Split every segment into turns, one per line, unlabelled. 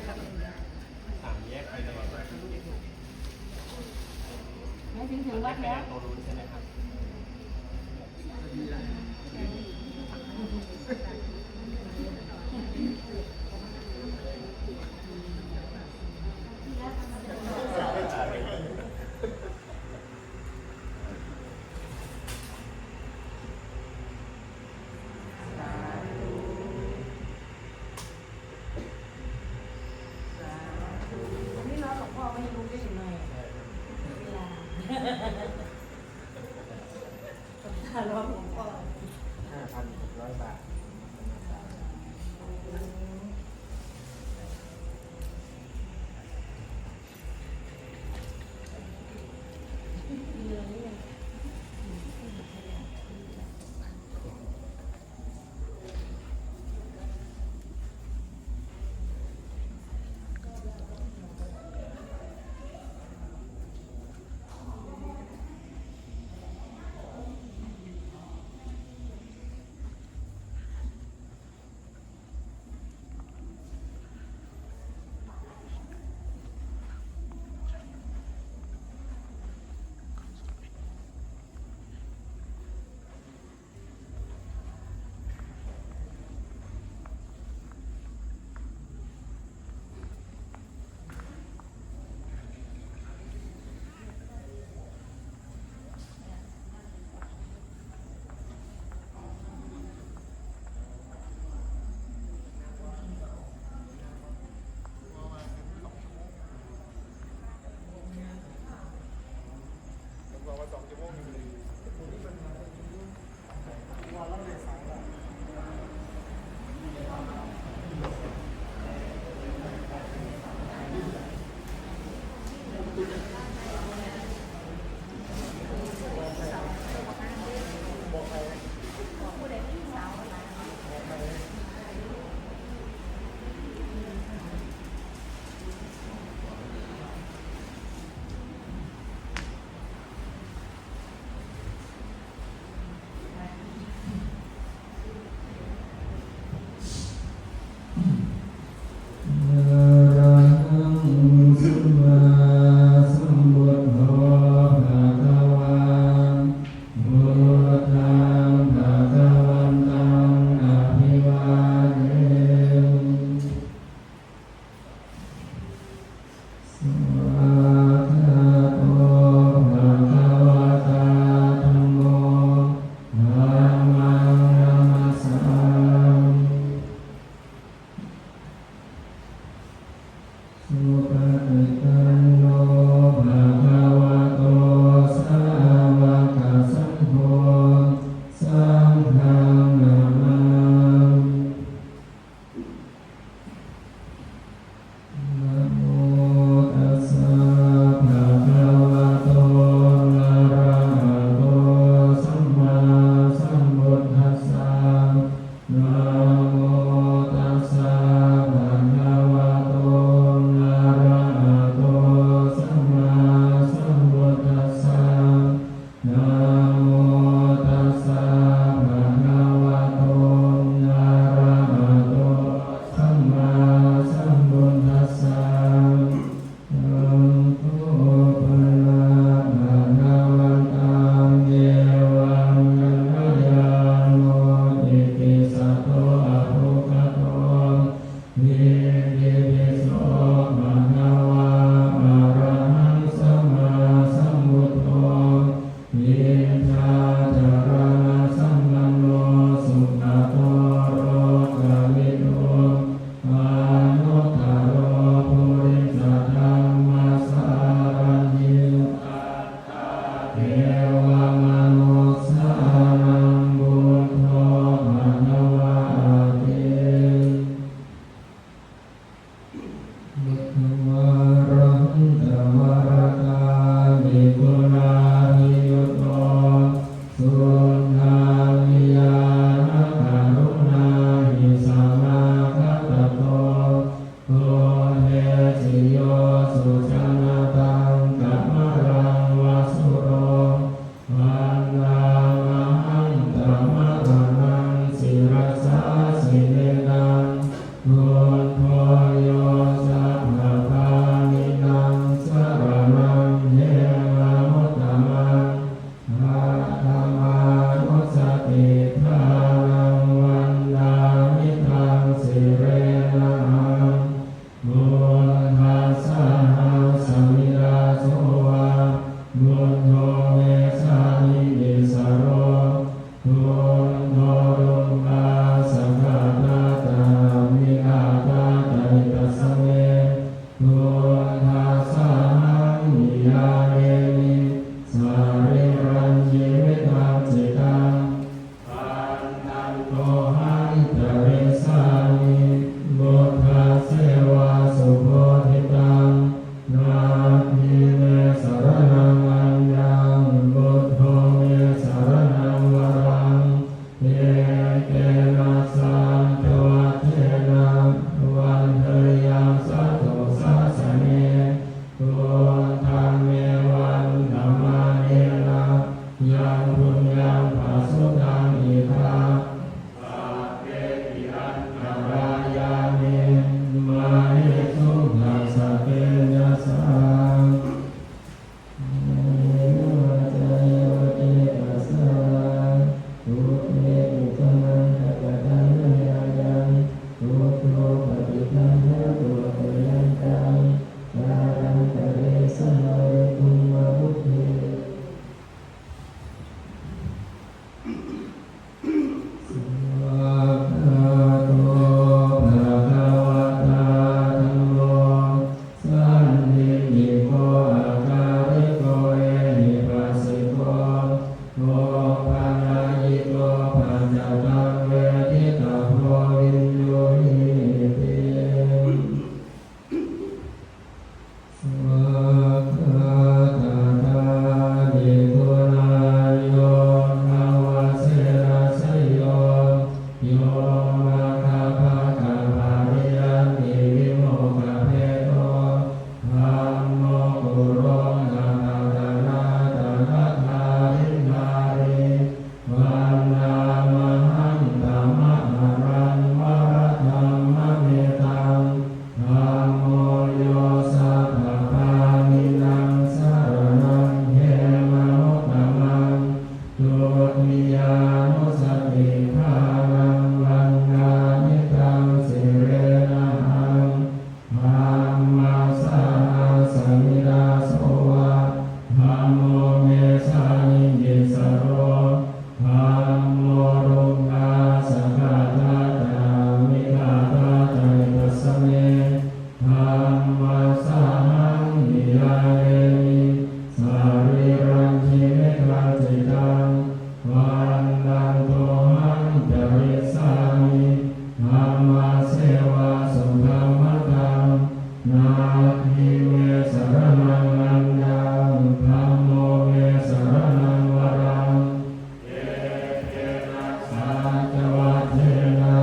สามแยกไปเลย
ไม่ถึงวัดแล้ว
โตรุนใช่ไหมครับ
นี่น้องหลวงพ่อไม่รู้ได้ยังไงเวลาตาล้อหลวงพ่อ
5,100 บาท
พุทโธโยสา มมัสสาหังนิยายมิสารีรังชีวิตังจิตังวันตังโตหังจริสามิธัมมาเสวะสุธรรมตังนาทิเมสรณังนันยังธัมโมเมสรณังวรังเอเกนะสัจวัตเถนะ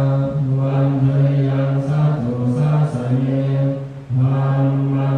วันเทยังสัตถุสัสสเนธัมมั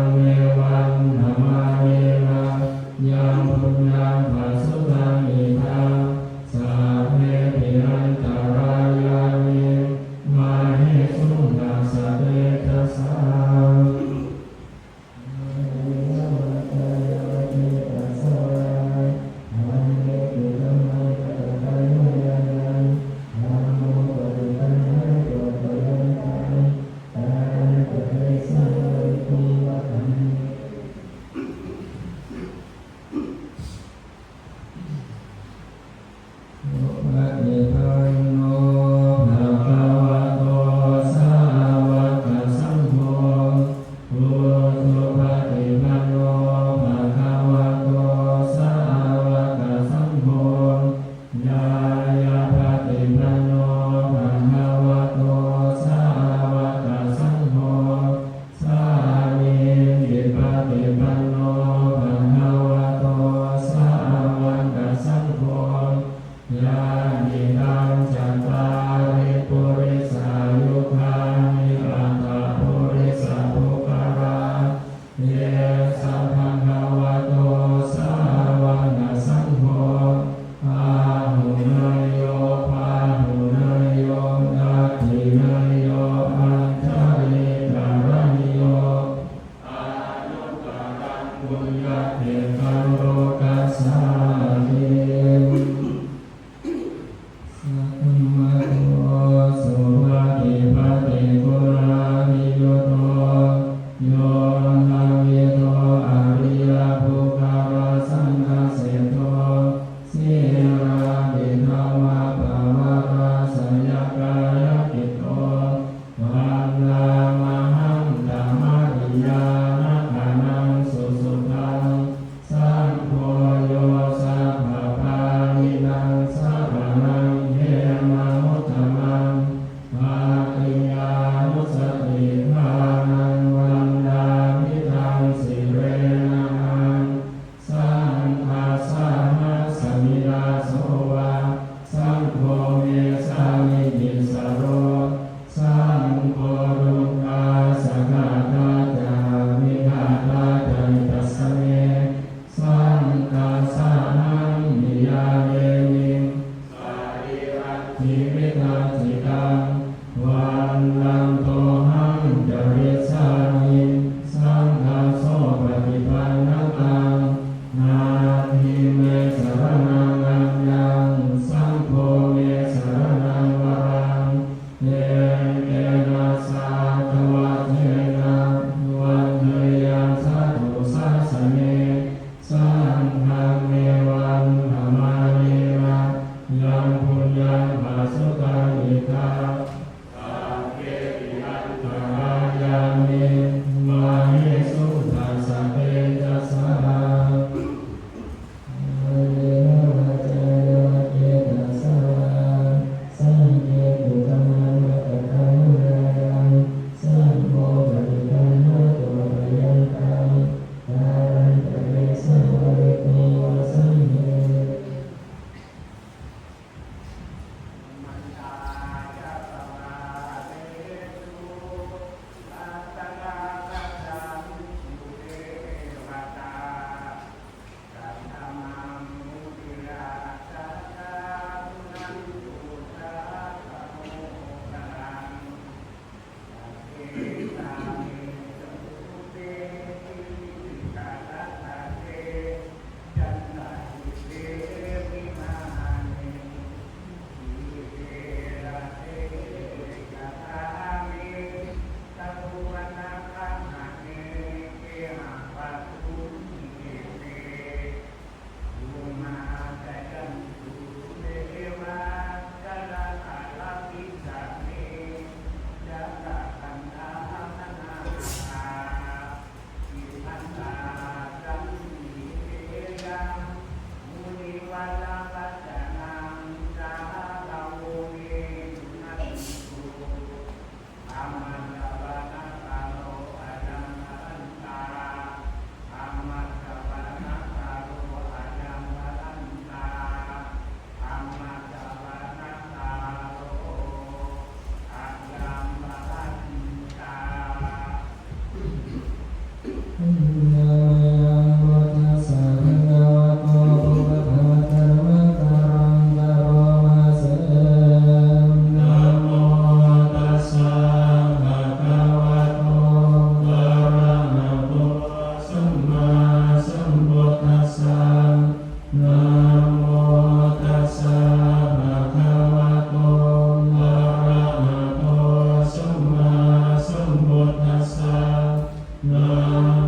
นะ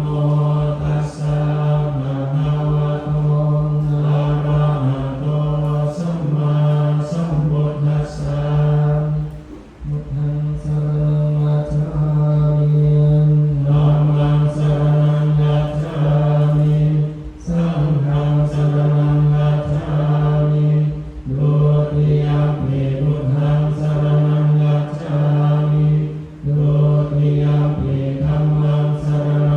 โมตัสสะภะคะวะโตอะระหะโตสัมมาสัมพุทธัสสะพุทธังสรณังคัจฉามิธัมมังสรณังคัจฉามิสังฆังสรณังคัจฉามิดุติยัมปิพุทธังสรณังคัจฉามิดุติยัมปิธัมมังสรณั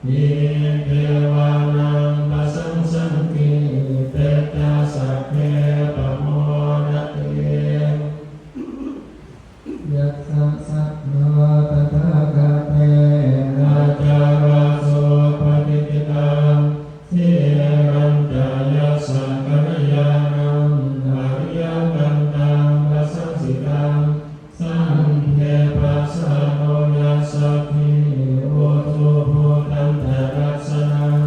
อิเทวานังปัสสังสังคีเตตาสัพเพปะโมรติยัสสะสัพพะตถาคเตอาจาราโสปฏิทิตังสิรันจายาสังกัลยาณังอริยกันตังปัสสังสิตังสัมเพปัสสะโนยัสสะขิโอตุโพตันตรัสสนัง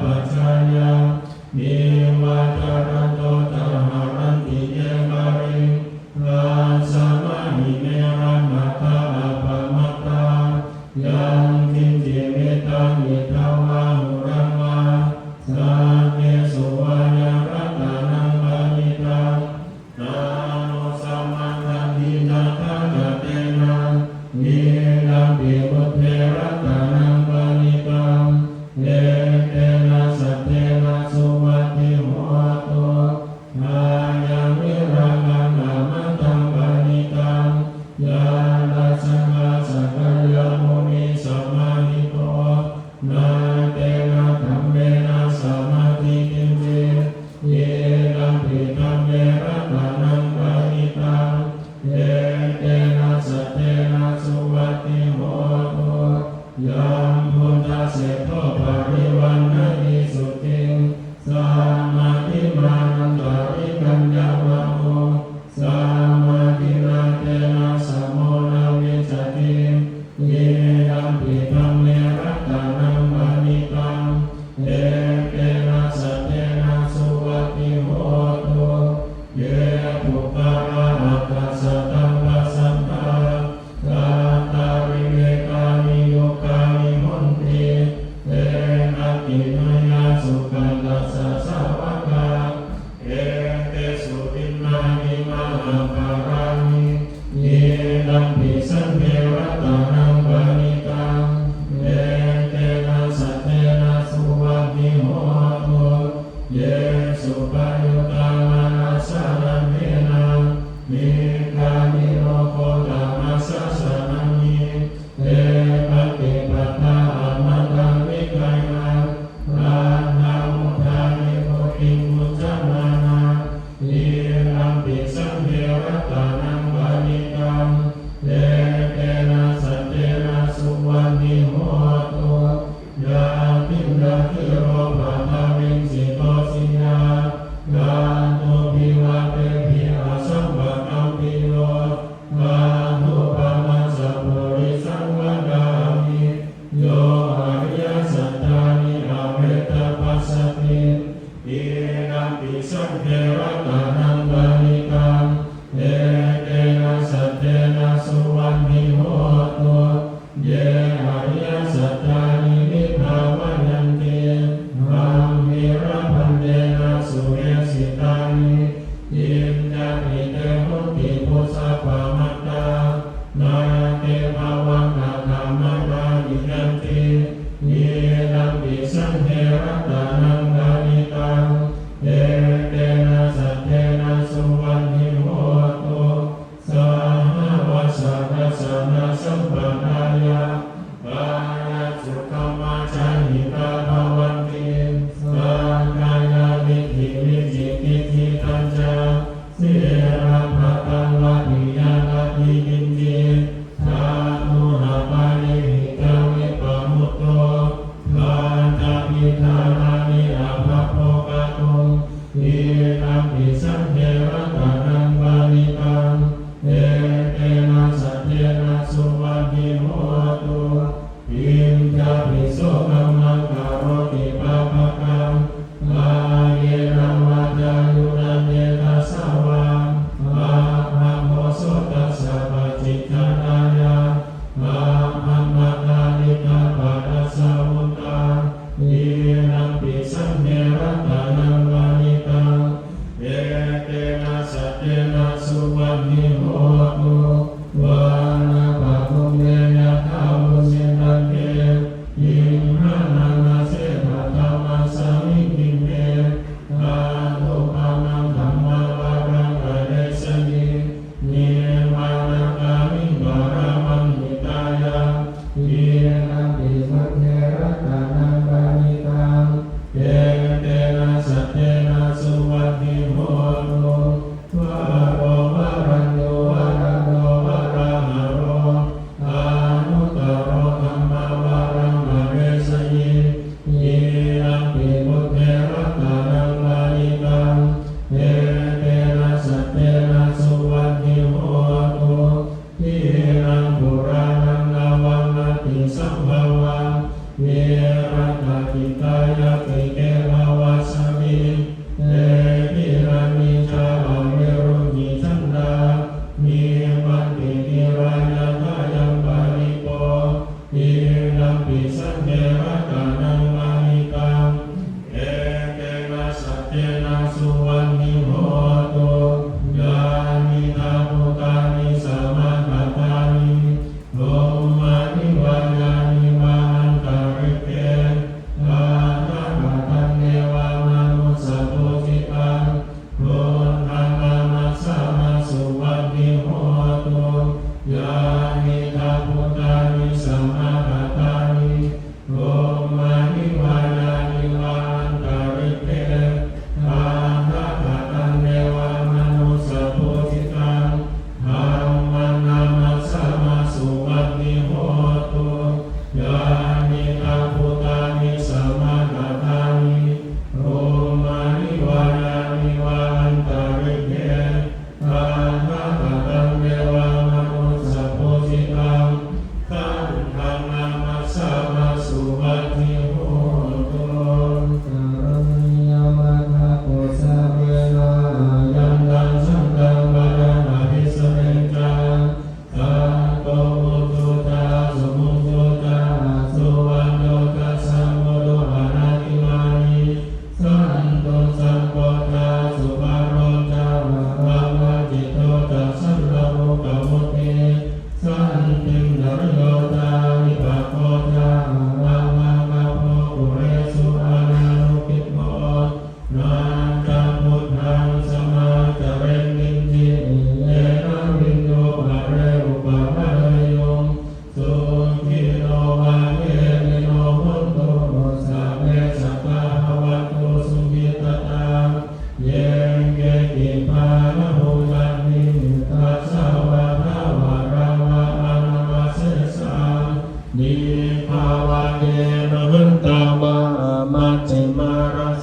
ปัจจายานิวัตระโตตหารันติเยการิลาสมาหิเมรัมมัตตาอปมัตตายังกินจิเมตังอิทาวาหุรังวาสัพเพสุวาญารัตนังปานิตังนาโนสัมมังคันติจัตตาเตนะนิลัมปิมุตเทรัตนังปานิตังเอเตนะสัตเตนะสุวัติโห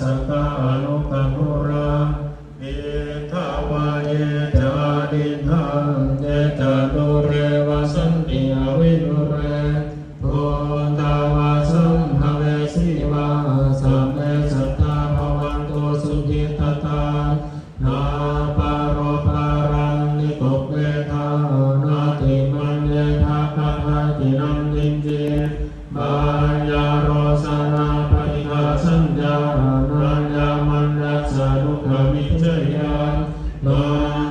สตาอนุกมุราอิทาวาเยจาดิทังเยจาตุเรวสันติอวินุเรโพตาวาสัมภเวสีวาสัมเมสัตตาภวันตุสุขิตตานาปารปารังนิโกเวทานาติมันเยทาคัตถาตินัมจินจิบายาโรสนาปฏิฆาสัญญานัญญามันยัสสะนุขมิจฉยานา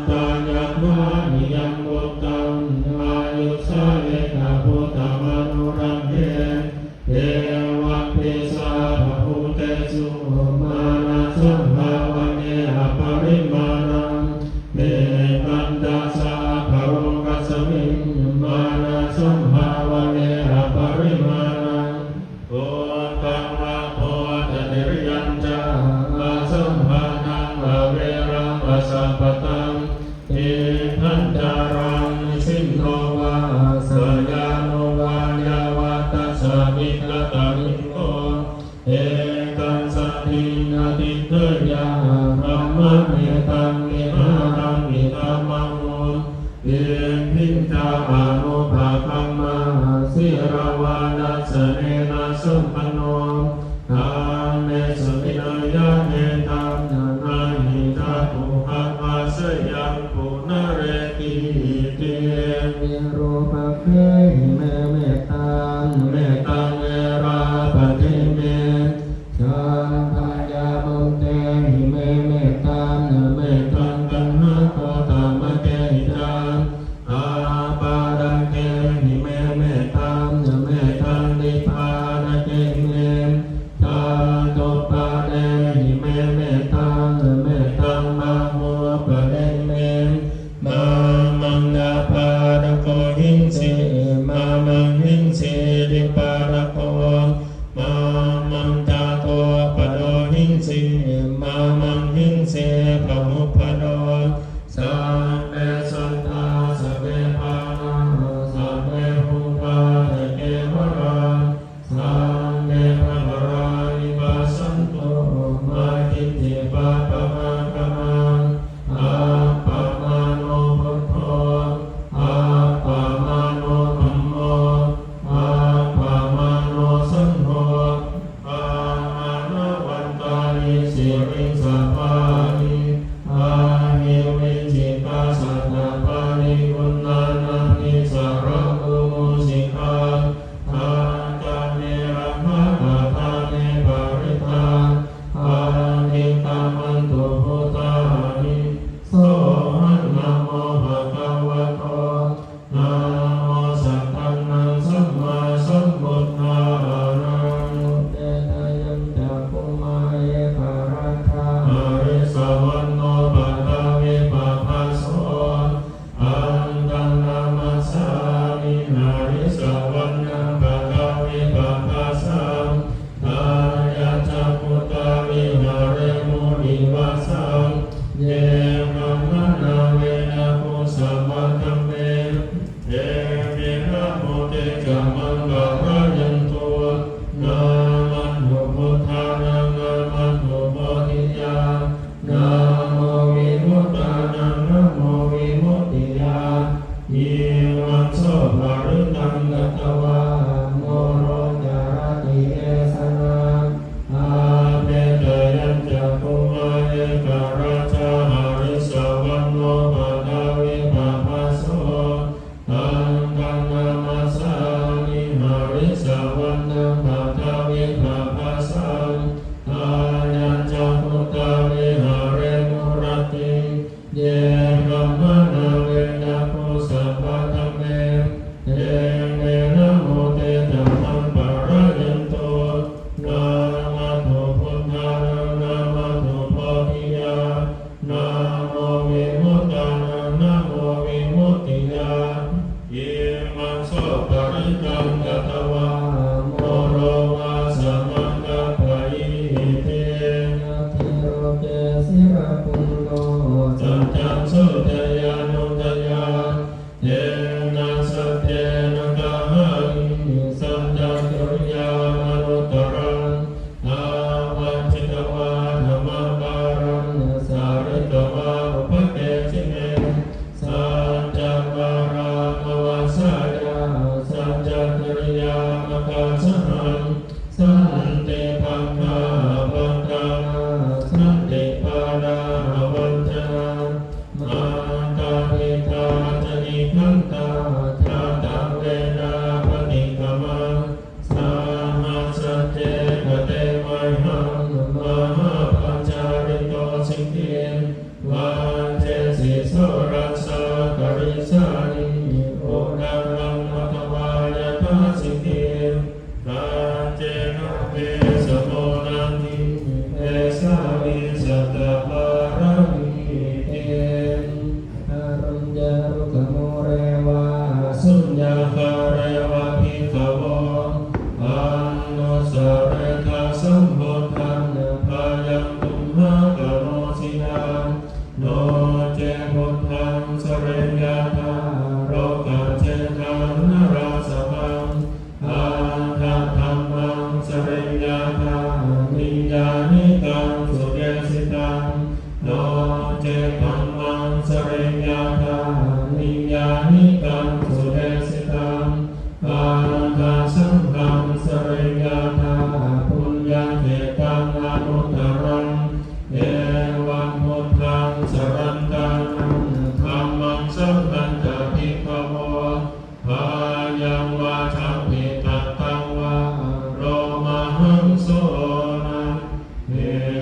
ตายัตมานิยัมบุตตังอายุสาเวกาพุทธมนุรัมเยเทวะปิสาภะพุเตสุมานะสัมภาวะเนหะปริมาณังเมตันตัสสะภะโรกัสสมิงมานะสัมภาวะเนหะปริมาณังโอตังวะโพตติริยัญจาอาสัมภานังอเวรังอสัมปตังเอทันจารังสินโนวาสยาโนวายาวาตัสสะมิกตามิโกเอตัสสะทินาติเตยาธัมมะเมตังมิหารังมิธัมมังโมเยพิญจาอานุภาคัมมาสิรวานัสสะเนนะสัมปันโนธาเมสุวินัยเนตัมนาหิตาตุหะอาสยังปุณเรติเตวิรูปะเคหิเมเมตังเมตังเวราปะเทเมชังพายามุเตหิเมเมตังเมตังตัณหะโกตามะเกหิตังอาปาดังเกหิเมเมตังเมตังนิพพานเกหิเมตังโตปะเดหิเมเมตังเมตังมะโมปะเดเมมามังนาปาดโกหิงสิมามังหิงสิริปาดโกมามังตาโตปะโดหิงสิมามังหิงสิปะมุปะโดสัพเพสัตตาสัพเพปานาสัพเพภูปาเตเกวราสัพเพพะวรานิวาสันตุมาคิติปะปะมาคะมังอาปะมาโนพุทโธอาปะมาโนธัมโมอาปะมาโนสังโฆอามาโนวันตานิสิริสัพพานิอาหิวิจิตาสัตตปานิกุณานานิสารภูมุสิกาทาจาเนระมะทาเนปาริตาอานิตามันตุพุทธานิโสหันนะโมภะคะวะโตนะโมสัพพันธังสัมมาสัมพุทธานังเตนะยัมจะปุมาเยกะระทาอริ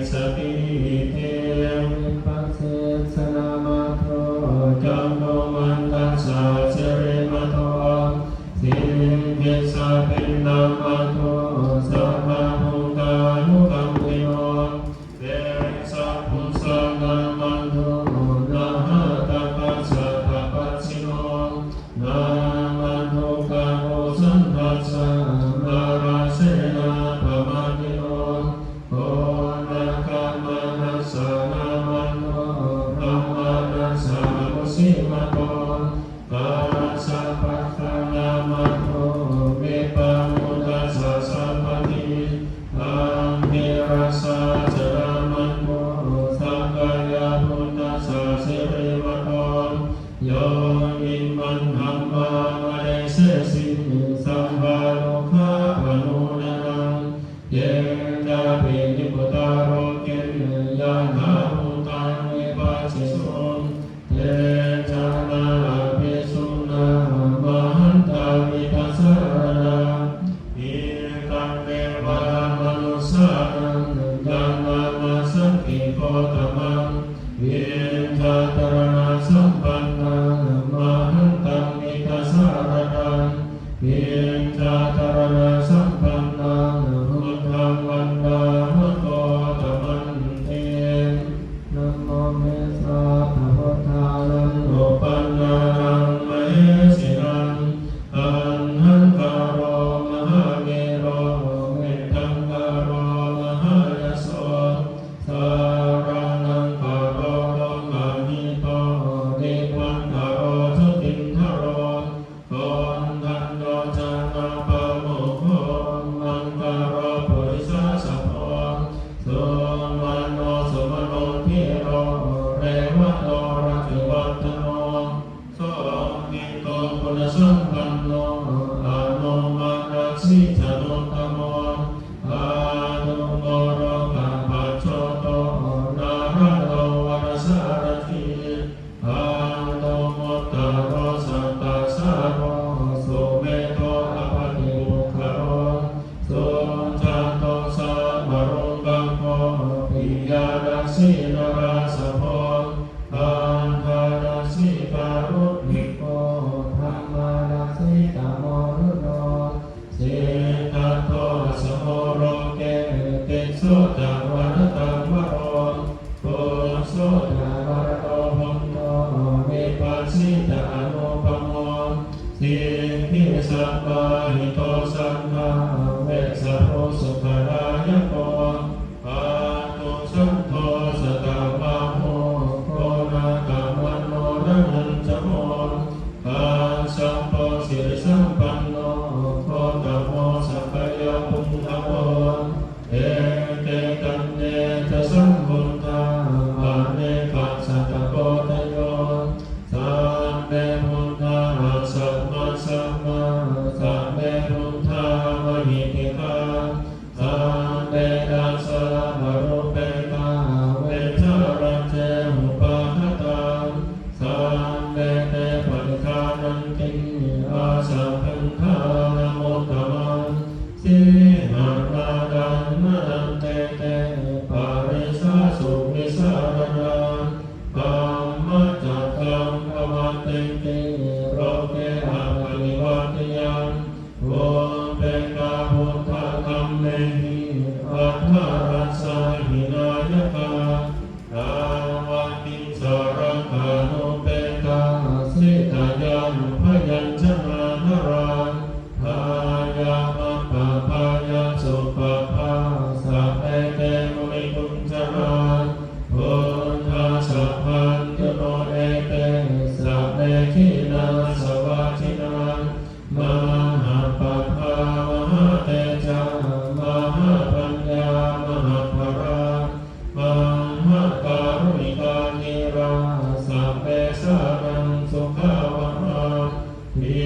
สติเตวิปัสสิสนามาโทจัมโนมันตัสสะเสริมาโตสิกิสาปินนามาโทสัพพะพุทธานุกัมปิโนเตสัพพุสสะนามาโทนะหะตะปัสสะภะปัสสิโนนามาโทกะโอสันทัสสะนาราเสนาภมาติโนโอนะกะมะนัสสะนามาโทพระมานัสสะมุสิมาโตกาสัพพะทานามาโทเวปะมุตัสสะสัพพะติอังคิรัสสะจรามันโมสังฆายาพุทธัสสะสิริมะโตโยอิมันธัมมาเดเสสิสัมภาโลกะปะโนนะนังเยตาปินิพุตาโรเกยานาภูตังเวปัสสิโสเตจานาภิสุนามาหันตาวิปัสสนาอิตังเดวามนุสสานังญาณามาสังคิโกตมังเวินทาตรณะสัมปันนังมาหันตังวิปัสสนาเวินทาตรณะสัมปันนังพุทธังวันดาหะโตตมันเตนะโมเมสะภะคะทานังโอปันนานังมเหสินังอันหังคารโรมหาเกโรเมตังคารโรมหายโสสารานังคารโรโลกานิโตเดวันคารโรทุตินคารโรโกนทันโยจานาปะโมโหมังคารโรปุริสสัพพโอสุมาโนสุมาโนพิโรเรวะโตระจิวัตโนโสมิโตปุณสัมปันโนอาโนมารัสสิจโนตโมอานุโมโรกะปัจโชโตนาระโตวรสารติอาโนโมตตะโรสัตตะสาโรสุเมโตอภติมุขโรสุจันโตสัมมรุกังโฆปิยาดัสสินราสโพปันธาดัสสิการุณิโกธรรมาดัสสิตโมรุโนสิตัตโตสโมโรเกติโสจาวรตังวโรโกโสจาวรโตพันโตเวปัสสิตานุปโมสิพิสัพพะหิโตสังฆาเวสสัพพสุขรายโกปาตุสันโฆสตาวาโหโคนาคามันโนรังจโมกาสัมโพสิริสัมปันโนโคตโมสัพพยาพุทธโมเอเตตันเนทสัมพุทธาอาเนกัสสะตะโกตโยสัมเมพุทธาสัมมาสัมมาสัมเมพุทธามหิติกาสัมเมดัสสะมรุเปกาเวชรัจเจหุปาคตาสัมเมเตปฏิฆานันติอาสัพพันธานโมตตมังสิหานาดันนันเตเตปาริสาสุวิสารนากัมมัจจตังภวันติติโรเกหะปริวัติยังโวเปกาพุทธคัมเมหิอัฏฐรัสสะหินายกาตาวันติสารคานุเปกาสิทายานุพยัญชนะนราพายามะปะพายาสุปะภาสัพเพเตมุนิกุญจนาพุทธาสัพพัญญโนเอเตสัพเพขินาสวาทินามหาปะภามหาเตจามหาปัญญามหาภรามหาการุณิกานิราสัพเพสานังสุขาวะวิ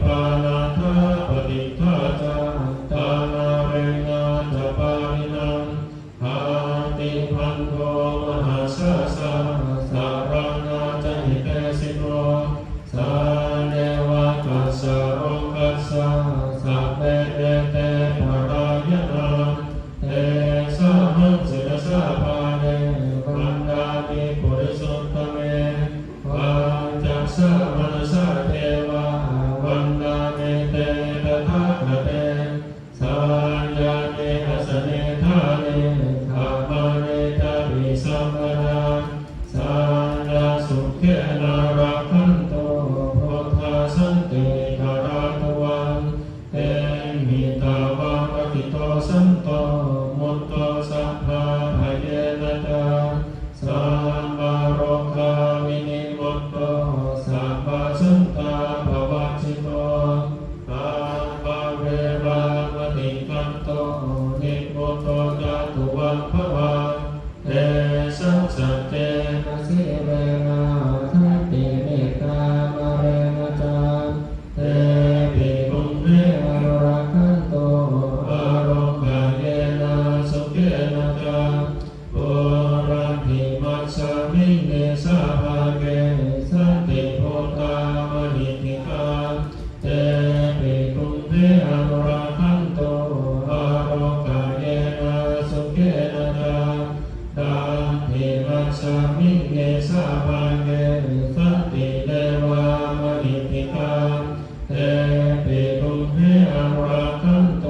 ปานาทาปฏิฆาจาตานาเรนาจปารินังภาติพันโทมหาสาสาสารนาจหิเตสิโนสาเดวะกัสสะโรกัสสะสัพเพเตภรายนาเตสะหังสิรสา สมิงเกสาพังเกสันติเตวามหิติกาเตปิตุมเหอราคันโต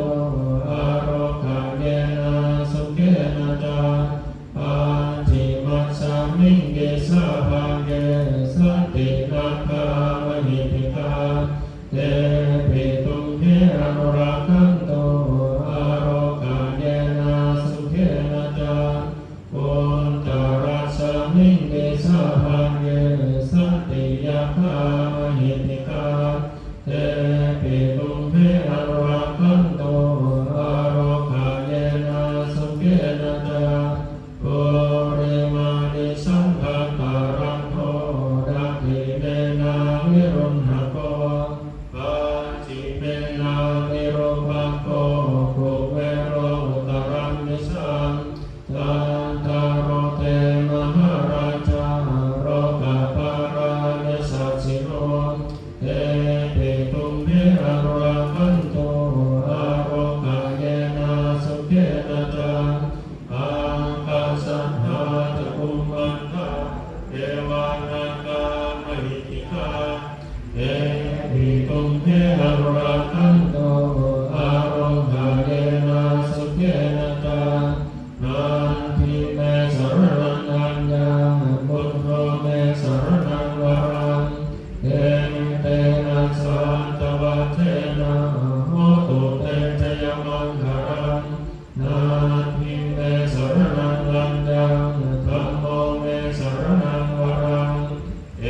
อาโรคาเยนะสุเกนะจาอาทิมัสสมิงเกสาพังเกสันตินาคามหิติกาเตปิตุมเหอราคันโตอาโรคาเยนะสุเกนะจาอุนตรัสมิงเกสาพังเกสันติยาคามหิติกาเตปิตุมเหอราคันโตอาโรคาเยนะสุเกนะจาปุริมานิสังฆตารังโฆดักขิเมนาวิรุณหโกปัจจิเมนาวิโรภโกภูเวโรอุตรังนิสังตันตารโรเตมหาราชาโรกาปารานิสัสสิโนเตปิตุมเหอราคันโตอาโรคาเยนะสุเกนะจาอังคาสัมภาตกุมมันทาเทวานากามหิติกาเตปิตุมเหอราคันโตอาโรคาเยนะสุเกนะจานันทิเมสรณังอัญญาบุญโธเมสรณังวรังเตเตนะสันตวัฏเทนะโหตุเตชยมังคารังนันทิเมสรณังอัญญาธัมโมเมสรณังวรังเต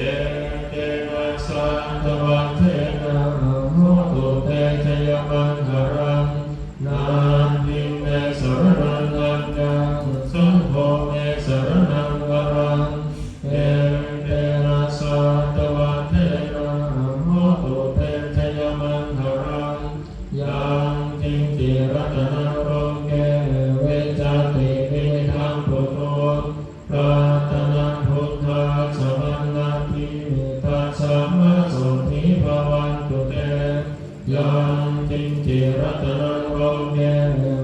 เตนะสันตวัฏเทนะโหตุเตชยมังคารังนันทิเมสรณังอัญญาสังโฆเมสรณังวรังเตเตนะสันตวัฏเทนะโหตุเตชยมังคารังยังจิงจิรัตนังโรเกเวจติวิธังพุทโธปราตนังพุทธาสมังนาทิตัสสะมะโสธิภวันตุเตยังจิงจิรัตนังโรเก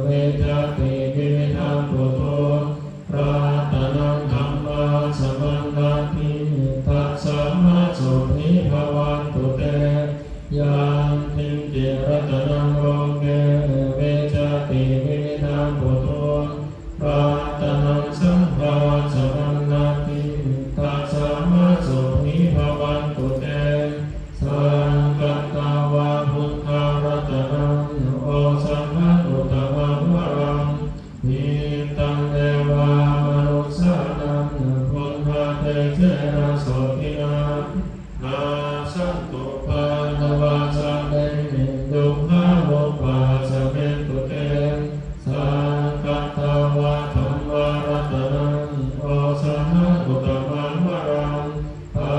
เวจติวิธังพุทโธปราตนังธัมมาสมังนาทิตัสสะมะโสธิภวันตุเตยังจิงจิรัตนังโรเกเวจติวิธังพุทโธปราตนังสังฆาสมังนาทิตัสสะมะโสธิภวันตุเตสังกัตตาวาพุทธารัตนังโอสังฆอุตตมังวรังนิตังเดวามนุสสานังพุทธาเตเจนะโสตินานาสันตุปานวาสะเตดุขะโมปาสะเมตุเตสังกัตตาวาธัมมารัตนังโอสังฆอุตตมังวรังปา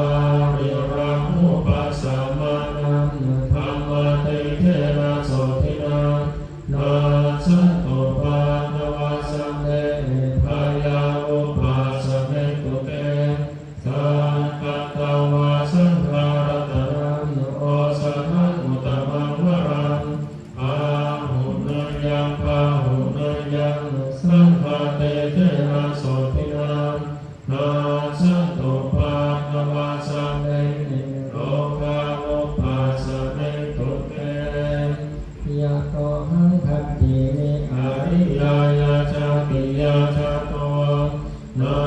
ริรังอุปัสสะมานังธัมมาเตเทนะโสตินานาสันตุปานวาสะเตภายาอุปัสสะเมตุเตสังกัตตาวาสังฆารัตนังโอสังฆอุตตมังวรังปาหุนยังปาหุนยังสังฆาเตเทนะโสตินานาสันตุปานวาสะเตโลกาอุปัสสะเมตุเตยะโตหังคัจจิมิอริยายาจาติยาจาโตนา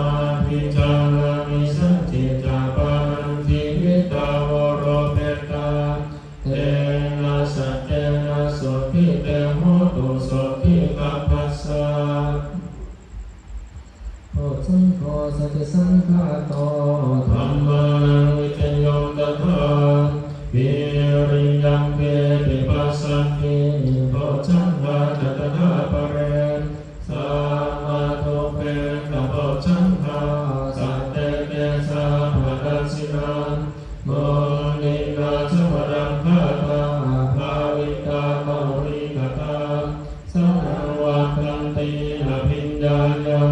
ภิจานามิสัจจิจาปานังทิวิตาวโรเปตาเตนะสัจเจนะโสภิเตโหตุโสภิกัปปัสสะโอสังโฆสัจสังฆาโตธัมมานังวิจโยตถาวิริยังเปปิปัสสันติโพชังวาจตถาปะเรสัมมาโทเปกะโพชังวาสัตเตเตสะภะดัสสินาโมนินาสวรังคาตาภาวิตาโมริกตาสังวะคันติอภิญญายา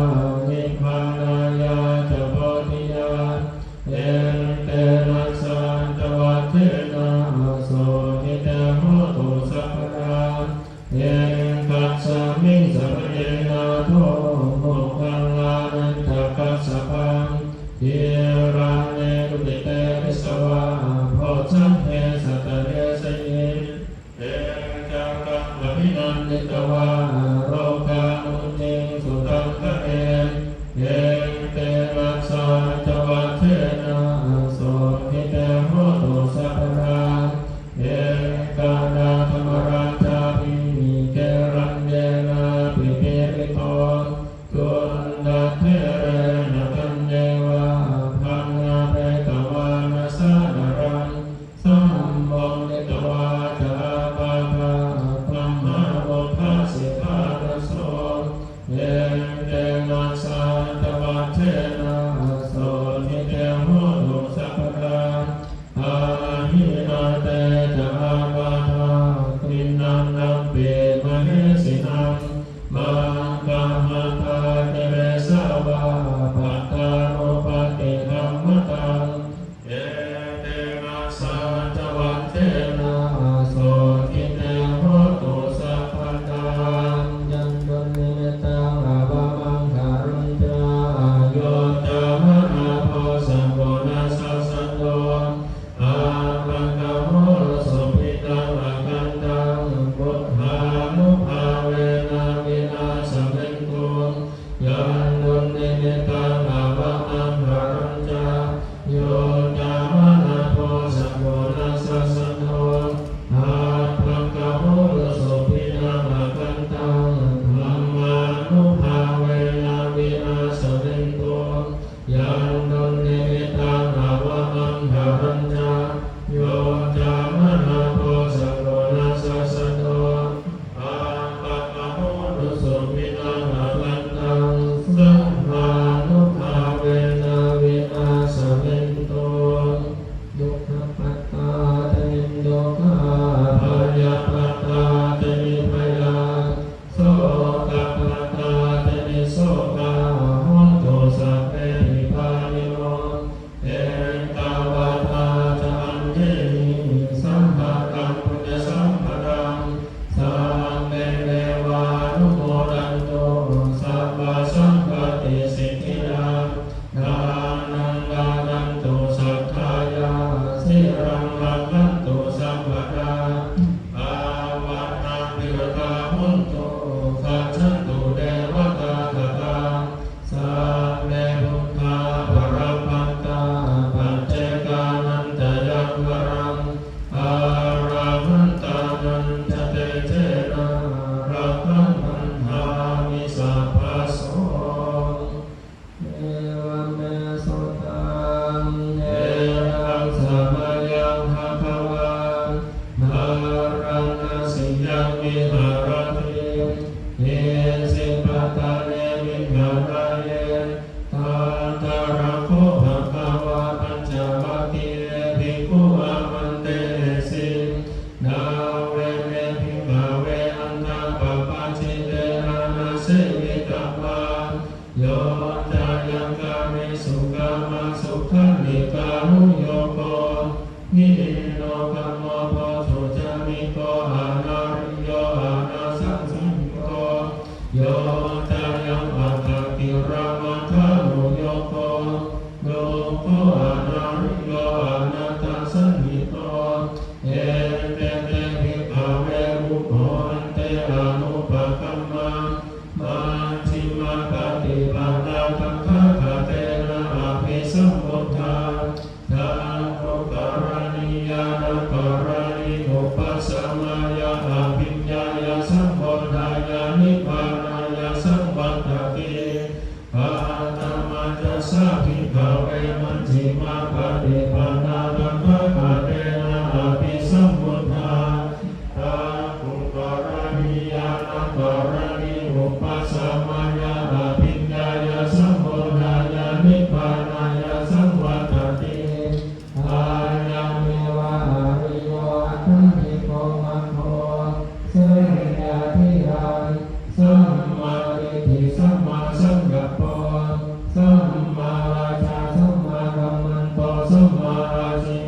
นิพพานายาจะโพธิญาณเตนะสันตวะ ทิรังเนกุติเตวิสวะโพชังเทสัตเตสยิเอจังกังวะพินันติตวะโรกามุจิสุตังกะเอเอเตรัสสะจวัตเทนะโสทิเตโหตุสัพพะเอกาดาธรรมราชาภิมิเกรันเดนะปิเปริโตตุนดาเทเรนะกันเดวะพังนาเปตวานัสสะดารังสัมโมนิตวาจาปาภาธัมมาวุฒาสิทธานะโสเอเตนะสัตวัตเทนะโสทิเตโหตุสัพพะอาหินาเตจาปาทาตินังนัมเปมะเหสินังมังกัมมตาเตเรสาวาปัตตาโนปฏิธัมมตังเอเตนะสัจวัตเทนะโสทิเตโหตุสัพพะยันตุนิเมตังอาภมังคารุญจาโยตามะนาโพสัมโพนัสสะสันโตอาปังกะโหสุปิตังอากันตังพุทธานุภาเวนะวินาศเมตุยันตุนิเมตังอาภมังคารุญจาโยตามะนาโพสัมโพนัสสะสันโตอาปังกะโหสุปิตังอากันตังธัมมานุภาเวนะวินาศเมตุยันตุนิเมตังอาภมังคารุญจาโยจามะนาโพสัมโพนัสสะสันโตอาปังกะโหสุปิตังอากันตังธัมมานุภาเวนะวินาศเมตุดุขปัตตาเตนิดุขาภยปัตตาเตนิภยาโสกปัตตาเตนิโสกาโหตุสัพเพหิปานิโนเอตาวาทาจันเทหิสัมภะกังปุญญสัมภะรังสัมเมเดวานุโมดันโตสัพพะสัมปติสิทธิยาทานังกานันตุสัทธายาสิรังรักขันตุสัมปะทาอาวัตนาภิรตาหุนตุสัจฉันตุเดวตาคตาสัพเพพุทธาภรัมปันตาปัจเจกานันตยัมวรังอาราหันตานันตเตเจนะรักขันตันหามิสัพพะโสเอวเมสุตังเอรังสัมมายังภะคะวันนารังนาสิยังวิหารติเยสิปัตตาเนวิหารเยตันตระโคภะคะวะปัญจวัคคีย์ภิกขุอามันเตสินาเวเนภิกขเวอันตปปาจิเตนะนาเสวิตัปปะโยจายังกามิสุกามาสุขันติกานุโยโกนิโนกัมโมโพธุจามิโกอานาริโยอานาสังสิโกโยจายังปัตตกิรามัทานุโยโกโยโกอานาริโยอานาตัสสิโตเอเตเตภิกขเวรุโหอันเตอานุปกัมมังมัชฌิมาปฏิปทาทังคะคาเตนะอภิสัมพุทธาทานุกรณียานะกรณีอุปัสสมายาอภิญญายาสัมโพธายานิพพานายาสัมปัตตติปาตมัจจสะภิกขเวมัชฌิมาปฏิปทาทังคะคาเตนะอภิสัมพุทธาทานุกรณียานะกรณีอุปัสสมายาอภิญญายาสัมโพธายานิพพานายาสัมปัตตติอายังเมวะอาริโยอัตถิโกมัคโคเสยาธิรังสัมมาทิฏฐิสัมมาสังกัปปะสัมมาวาจาสัมมากัมมันโตสัมมาอาชีว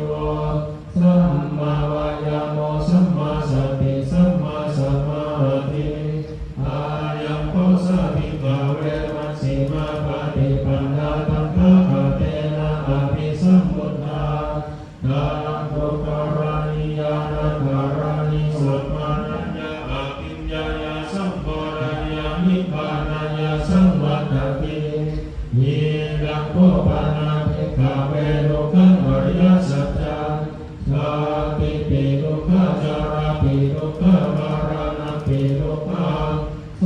ลังโพปานาภิกขเวโลกังอริยสัจจังชาติปิทุกขจาราปิทุกขมรณะปิทุกขโส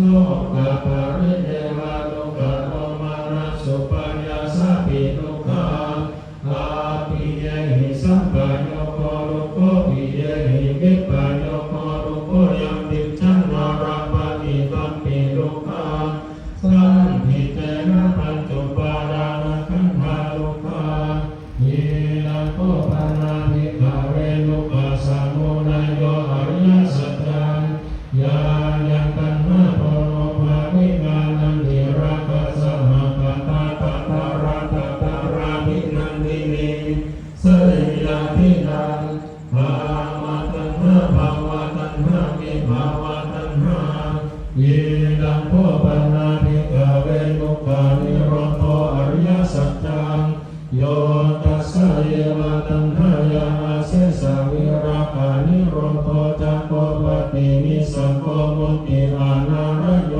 กปริเทวะทุกขโทมานะสุปัญญาสปิทุกขอาปิเยหิสัมปัญโยโคลุโกปิเยหิวิปัญโยโคลุโกยังติจันวาราปฏิตัมปิทุกขสัมภิเตนะปัญจุปาดานะขันธาทุกขายิลังโพปานาภิกขเวทุกขสมุทัยโยอริยสัจจังญาณังตัณหาโพโนภาวิกานันติราคะสหปตาปตาราตตาราภินันตินีสริยาภินังภาวะตัณหาภาวะตัณหาวิภาวะตัณหายิลังโพปานาภิกขเวทุกขานิโรธอริยสัจจังโยตัสสะเยวะตัณหายาอาเสสะวิราคะนิโรธจักโกปฏินิสังโฆมุตติอานารโย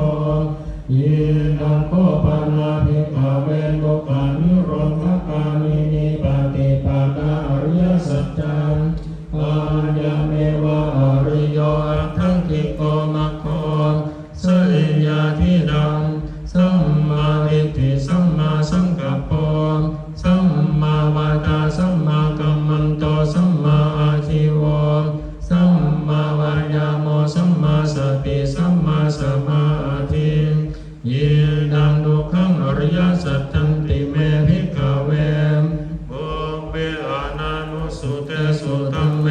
ยิลังโพปานาภิกขเวทุกขานิโรธกามินิปฏิปทาอริยสัจจังปัญญเมวะอริโยอัตถังคิโกมัคโคสัยยาทิดังสัมมาทิฏฐิสัมมาสังกัปโปสัมมาวาจาสัมมากัมมันโตสัมมาอาชีวะสัมมาวายาโมสัมมาสติสัมมาสมาธิยิดังทุกขังอริยสัจจันติเมภิกขเวโมเวอานานุสุเตสุธัมเม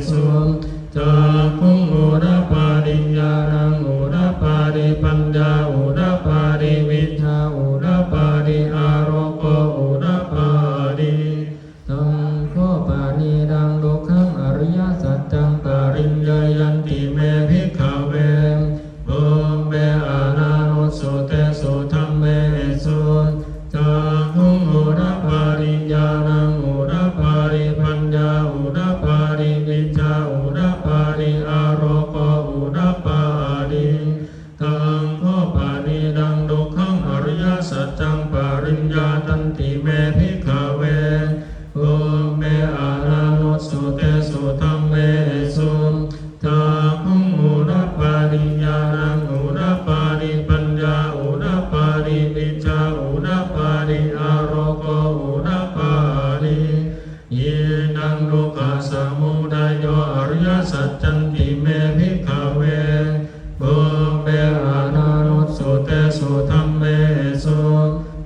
สุจากขุงอุรปาริญาณังอุรปาริปัญญาอุรปาริวิชาอุรปาริอาโรโกอุรปาริตังโคปานิดังทุกขังอริยสัจจังปริญญายันติเมภิกขเวโมเวอานานุสุเตสุธัมเมสุจากขุงอุรปาริญาณังอุรปาริปัญญาอุรปาริวิชาอุรปาริอาโรโกอุรปาริตังโคปานิดังทุกขังอริยสัจจังปริญญาตันติเมภิกขเวโอเมอานานุสุเตสุธัมเมสุจากขุงอุรปาริญาณังอุรปาริปัญญาอุรปาริวิชาอุรปาริอาโรโกอุรปาริยิดังทุกขสมุทัยโยอริยสัจจันติเมภิกขเวโอเมอานานุสุเตสุธัมเมสุ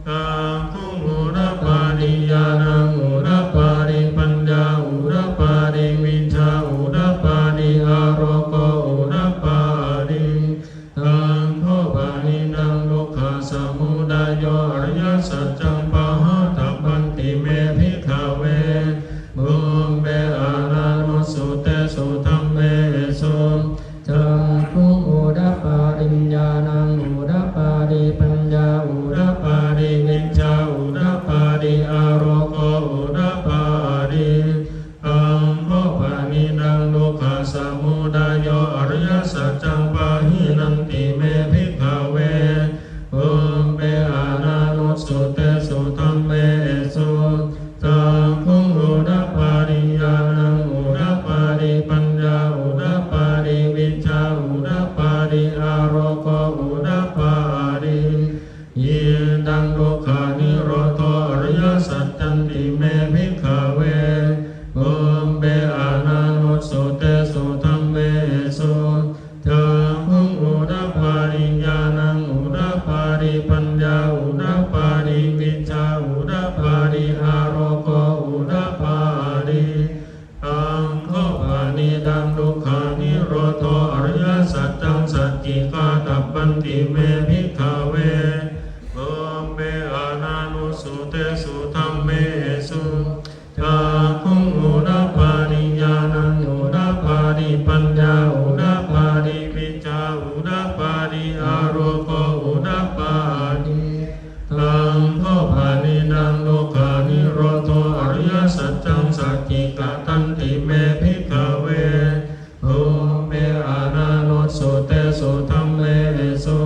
จากขุงอุรปาริญาณังอุรปาริปัญญาอุรปาริวิชาอุรปาริอาโรโกอุรปาริตังโคปานิดังทุกขสมุทัยโยอริยสัจจังปะหะตัพพันติเมภิกขเวโอเมอานานุสุเตสุธัมเมสุจากขุงอุรปาริญญาณังอุรปาริปัญญาอุรปาริวิชาอุรปาริอาโรโกอุรปาริตังโคปานิดังทุกขสมุทัยโยอริยสัจจังปะหินันติเมภิกขเวโอเมอานานุสุเตสุธัมเมสุจากขุงอุรปาริญาณังอุรปาริปัญญาอุรปาริวิชาอุรปาริอาโรโกอุรปาริยิดังทุกขานิโรธอริยสัจจันติเมภิกขเวโอเมอานานุสุเตสุธัมเมสุจากขุงอุรปาริญาณังอุรปาริปัญญาอุรปาริวิชาอุรปาริอาโรโกอุรปาริตังโคปานิดังทุกขานิโรธอริยสัจจังสัจจิกาตัพพันติเมภิกขเวโอเมอานานุสุเตสุธัมเมสุจากขุงอุรปาริญาณังอุรปาริปัญญาอุรปาริวิชาอุรปาริอาโรโกอุรปาริตังโคปานิดังทุกขานิโรธอริยสัจจังสัจจิกาตันติเมภิกขเวโอเมอานานุสุเตสุธัมเมสุ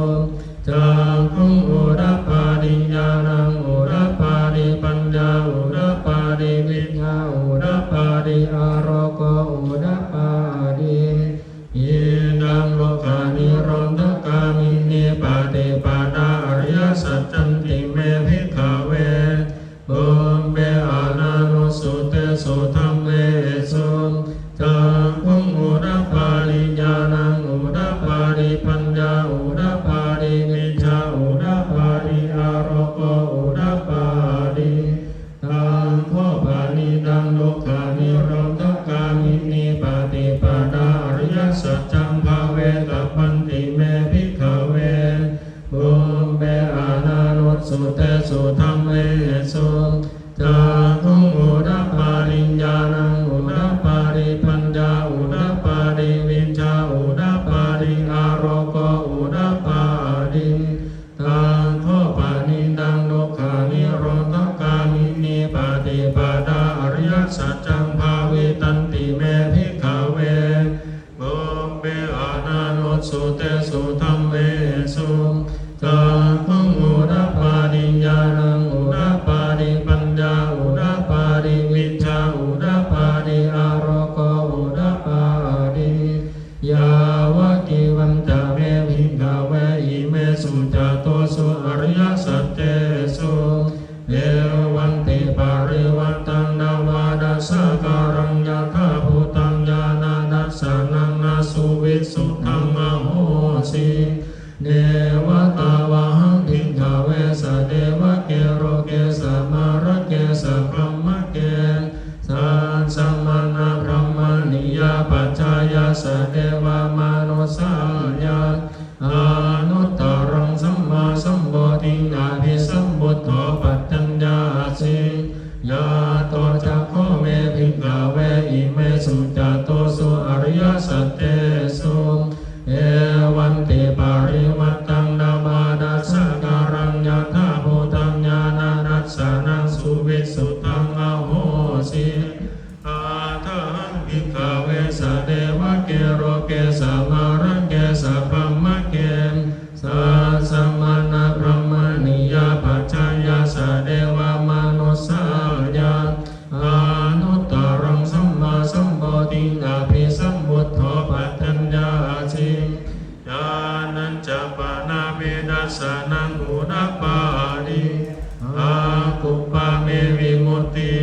จากขุงอุรปาริญาณังอุรป สุตาคุงอุดปาริญญาณังอุดปาริปัญญาอุดปาริวิชาอุดปาริอารโกอุดปาริตังโทปานิดังโลกานิโรธกามินีปฏิปดาอริยสัจจังภาวิตันติเมภิกขเวบุพเพอานานุสุเตสุธัมเมสุตาคุงอุดปาริญญาณังอุดปาริปัญญาอุดปาริวิชาอุดปาริอารโกอุดปาริยาวะกิวันตะเมภิกขเวอิเมสุจโตสุอริยสัจเจสุเอวันติปาริวันตังนาวาดัสสะการังยะถาภูตังญาณานัสสะนังนาสุวิสุทธังมโหสีเดวตาวะหังภิกขเวสะเดวะเกโรเกสะมารเกสะพรหมเกสันสัมมานาพรหมนิยาปัจจายาสะเดวะมนุสายาอนุตตรังสัมมาสัมโพธิญาภิสัมพุทโธปัจจัญญาสิยาโตจักโคเมภิกขเวอิเมสุจโตสุอริยสัจเจสุเอวันติปาริวัตตังนามาดัสสะการังยะถาภูตังญาณานัสสะนังสุวิสุทธังอโหสิอาทังภิกขเวสะเดวะเกโรเกสะมารังเกสะพรหมเกสัสัมมานาพรหมนิยาปัจจายาสะเดวะมนุสายาอนุตตรังสัมมาสัมโพธิญาภิสัมพุทโธปัจจัญญาสิญาณัญจปานาเมดัสสะนังอุดปาริอาคุปปาเมวิมุตติ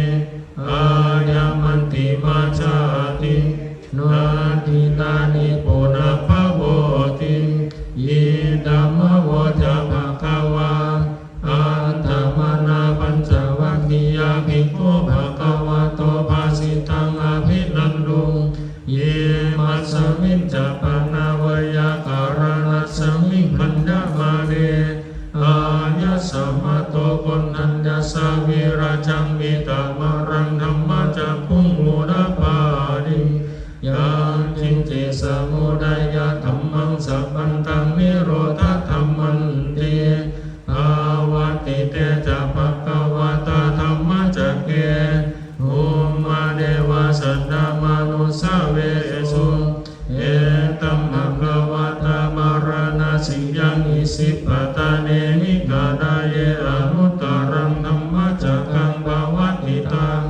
อายามันติมาชาตินาทิตานิปุนาภโวติยิดัมมะโวจะภะคะวาอัตถมานาปัญจวัคคียาภิกขุภะคะวะโตภาสิตังอภินันตุเยมัสสมิจจปนาวายาการนัสสมิพันธมาเนอายัสสะมะโตกุณัญญสาวิราชังวิตามะรังธัมมะจักขุงอุดปาริยังจินติสมุทัยธัมมังสัพพันตังนิโรธธัมมันติภาวติเตจะภะคะวะตาธัมมะจักเกอุมาเดวะสัตตมนุสาเวสุเอตัมภะคะวะตามารณสิยังอิสิปตาเนหิกาดาเยอนุตตรังธัมมะจักขังภาวติตัง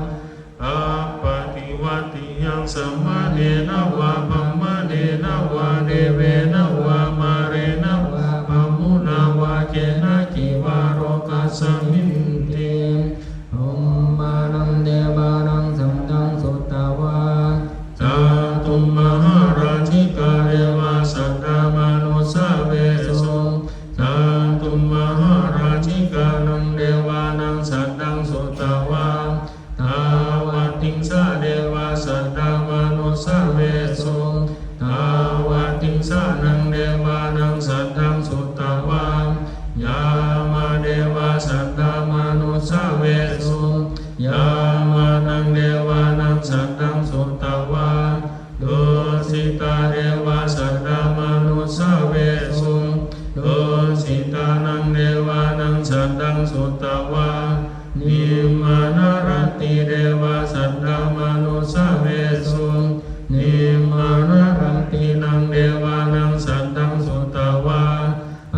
อาปฏิวัติยังสัมมาเนนะวะพัมมะเนนะวะเดเวนะวะมาเรนะวะพัมมุนาวะเกนะกิวาโรกัสสมินติอุมมานังเดวานังสัมตังสุตตวาจาตุมมหาราชิกาเรวะสัตตามนุสาเวสุจาตุมมหาราชิกานังเดวานังสัตตังสุตตวาทาวติงสะเดวะสัตตามนุสาเวสุทาวติงสะนังเดวานังสัตตังสุตตวายามาเดวะสัตตามนุสาเวสุยามานังเดวานังสัตตังสุตตวาดุสิตาเดวะสัตตามนุสาเวสุดุสิตานังเดวานังสัตตังสุตตวานิมานารติเดวะสัตตามนุสาเวสุนิมานารตินังเดวานังสัตตังสุตตวา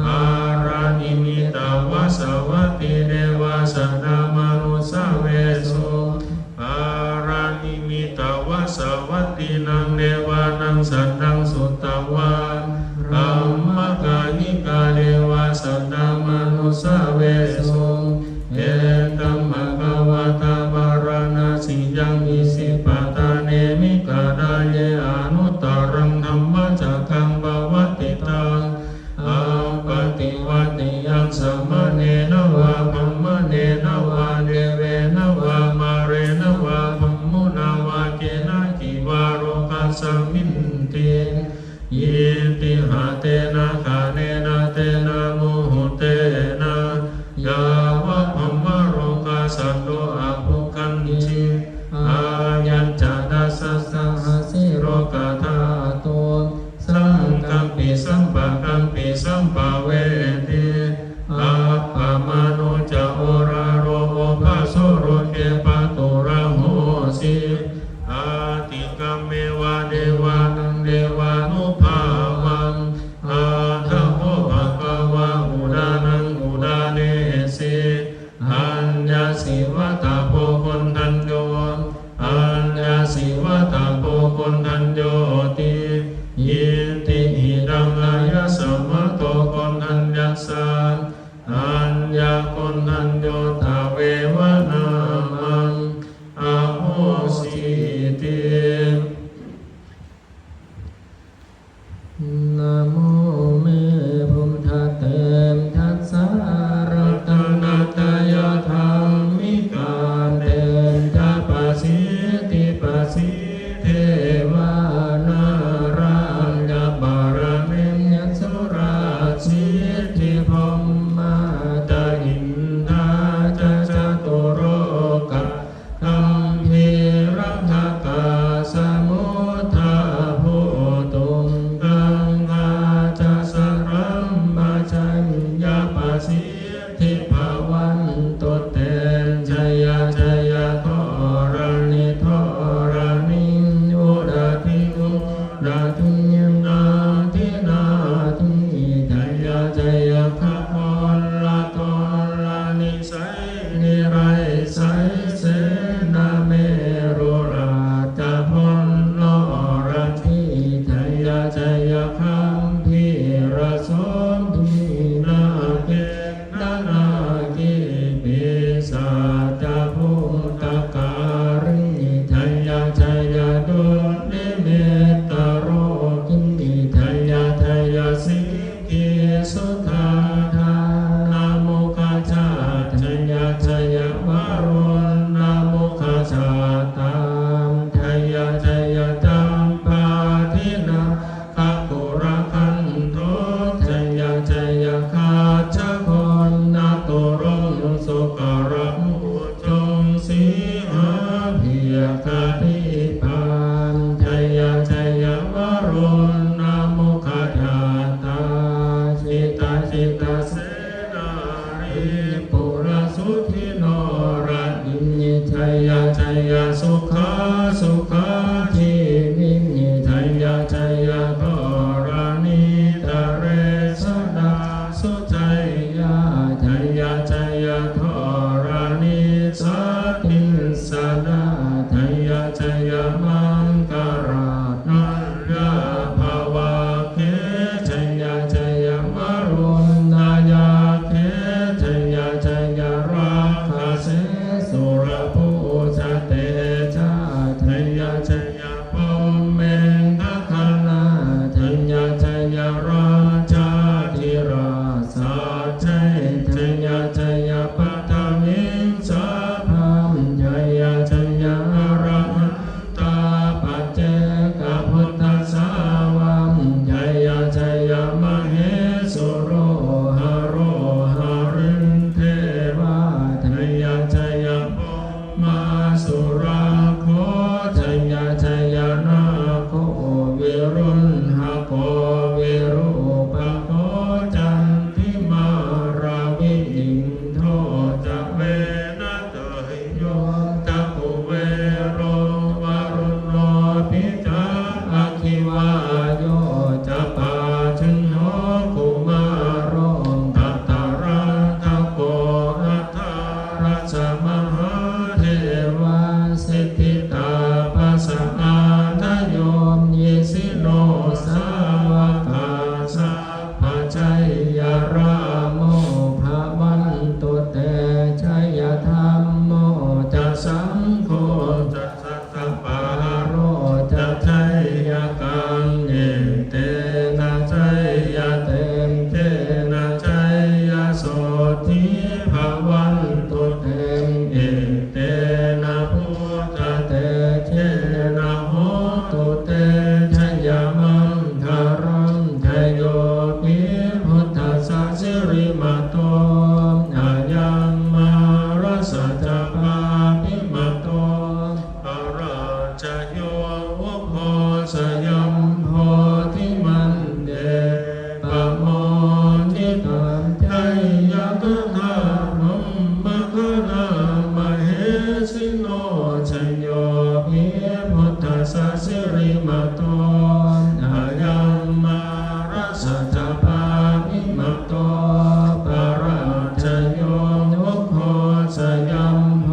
อารานิมิตาวะสวัตติเดวะสัตตามนุสาเวสุอารานิมิตาวะสวัตตินังเดวานังสัตตังสุตตวารัมมกายิกาเดวะสัตตามนุสาเวสุเอตัมภะคะวะตาบารณสิยังอิสิปตาเนมิกาดาเยอนุตตรังธัมมะจักขังภาวติตังอาปฏิวัติยังสัมมาเนนะวะพัมมะเนนะวะเดเวนะวะมาเรนะวะพัมมุนาวะเกนะกิวาโรกัสสมินติยิติหะเตนะคาเนนะเตนะมุหุเตนะยาวะพัมมะโร สิวัตโพคนทันโยอัญญาสิวัตโพคนทันโยติยิติหิดังลายสมะโตคนทันยัสสะอัญญาคนทันโยตาเววนามังอาโหสิตินะโมเมพุทธะเตมทัสสะรัตนัตยธรรมิกาเตมจะปัสสิติปัสสิเทวานารัญญาบารมิญสุราสิทธิพรหมาตาอินทาจะจตุโรกะคัมภีรัตถกาสมุทาภูตุงกังกาจะสรัมมาชัญญาปัสสิทิภาวันตุเตชยาชยาโทรานิโทรานิอุดาทิอุดาทิยนาทินาทิชยาชยาขะพรละโทรานิสัยนิไรสัยเสนาเมรุราจาพรโลราทิชยาชยาคัมภีระสมทินาเกนากิปิสาจาภูตการิทยาชยาดุลิเมตตโรกินิทยาทยาสิกิสุทาทานาโมคาชาทยาชยาวารุณนาโมคาชาตามทยาชยจัมปาทินาคักขุระคันโททยาชยคาชะคนนาตุรงสุการะมุจงสีหาเพียกาทิพานทยาชยวารุณนาโมคาชาตาชิตาชิตาเสนาริปุระสุทิโนรานิญิทยาชยสุขาสุขาทินิญิทยาชยโทรานิตาเรสดาสุชัยยาทยาชยโทรานิสัตติสดาทยาชยมังการานัญญาภาวะเขชยาชยมรุณนายาเขชยาชยราคาเสสุรภูชเตชาทยาชยพมเมนทคณาทยาชยราชาธิราสาเจทยาชยปัตตมิงสาพัมทยาชยอรหันตาปัจเจกพุทธสาวัมทยาชยมเหสุโรหโรหรินเทวาทยาชยพมาสุราโคทยาชยนาโควิรุณหโกวิรูปโคจันทิมาราวิญิงโทจะเวนะเตยโยจักขุเวโรวารุณโนปิจาอาคิวาโยจะปาชินโยกุมาโรตัตตาราทโกอัฏฐาราชมหาเทวาสิทธิตาปัสสะอาทโยมยิสิโนสาวกาสะภะชัยยราโมภะวันตุเตชัยธรรมโมจะสังโฆจะสัตตปาโรจะชัยยกังเอเตนะชัยยเตมเตนะชัยยโสทิภะวันตุเตมเอเตนะพุทธเตเชนะโหตุเตชัยมังคารังชัยโยปิพุทธัสสะสิริมาโตอายังมารัสสะจปาปิมาโตปาราชโยอุปโภสยัมโพธิมันเดปะโมทิตังชัยยะตถาธัมมะคณามเหสิโนชัยโยปิพุทธัสสะสิริมาโตอายังมารัสสะจปาปิมาโตปาราชโยอุปโภสยัมโพ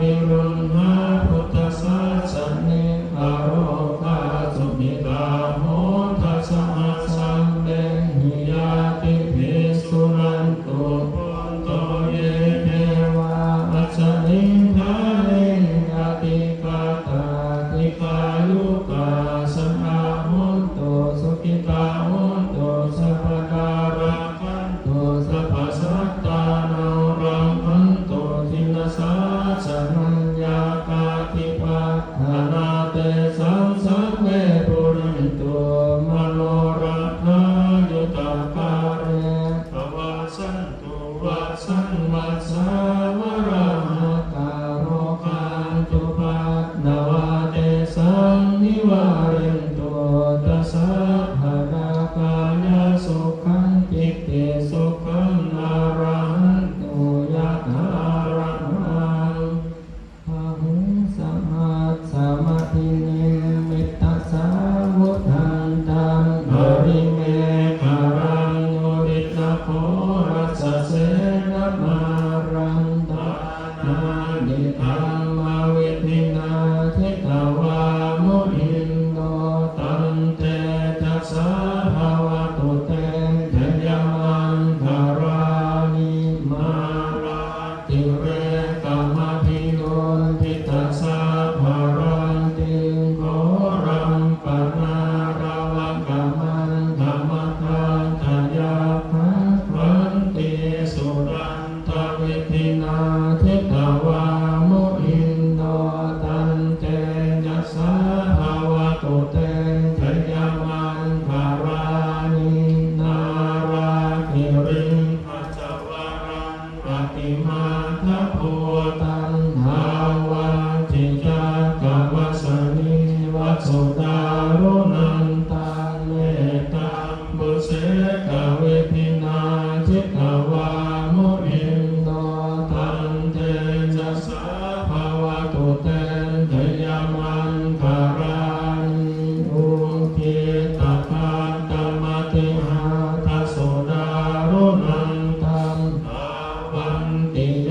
ภิรุณหาพุทธศาสนิอโรคาสุนิกาโหทัสสะสัมเบหิยาติภิกษุนันตุปุตโตเยเทวาอัจฉริทาเรยติกาตาติกายุกาสังฆาหุนโตสุขิตาหุนโตสัพพการะขันโตสัพพสัตตานารังขันโตทินาสาสนัญญากาติปัฏฐานาเตสังสัพเพปุริโตมโนรัตถายุตตาเรภวสันตุวัสสันวัสสาวราหะกาโรคันตุปัตนวาเตสังนิวารินโตตัสสะภะคะกายาสุขังจิตติสุขังอารันตุยัตถารังพะหุงสัมมาสัมทินิมิตตัสสะวุธันตังบริเมฆารังโยริตะโครัสสะเสนะมารันตานานิธัมมาวิทินาทิตวามุอินโนตันเตทัสสะภาวะตุเตเทยมันคารานิมาราติเรกัมมะพิโยนทิตัสสะภารันติโกรัมปนาราวังกัมมันธัมมะทันทยาภันติสุรันตวิทินาทิตวามุอินโนตันเตยัสสะภาวะตุเตเทยมันคารานินาราคิริงปัจจวารังปฏิมาทัพโพตันหาวันจิจากัวัสสนิวัสสุตารุนันตังเมตตังบุเสกเวทินาจิตวามุอินโนตันเตจัสสะภาวะตุเตเทยมันคารานิอุทิตคาตมติหาทัสโสดารุนันตังอาวันติโย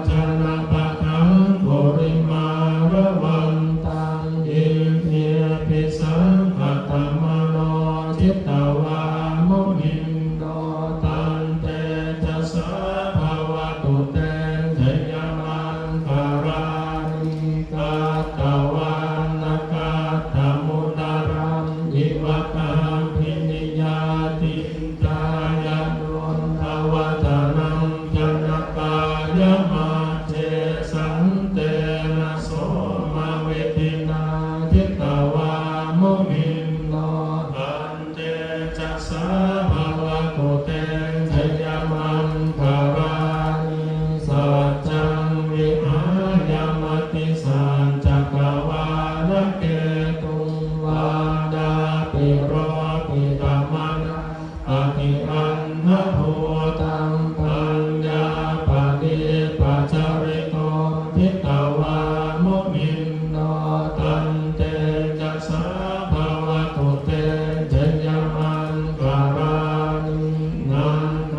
ชนะปะทังโกริมาระวันตังอิเพียปิสังขตมโนจิตตวามุนินโนตันเตจัสสะภาวะตุเตเทยมันคารานิกาตวานาคาตมุตารังอิวะกังพินิยาติกายะโดนทวัตนังจนกายะมาเจสันเตนะโสมาเวทินาทิตวามุนินโนตันเตจัสสะภาวะตุเตเทยมันคารานิสัจจังวิหายามติสัจจกวาลเกตุงวาดาปิโรปิตมนะอติอันนะโพตังปัญญาปฏิปัจจริโตทิตวามุนินโนตันเตจัสสะภาวะตุเตเทยมันคารานินันโท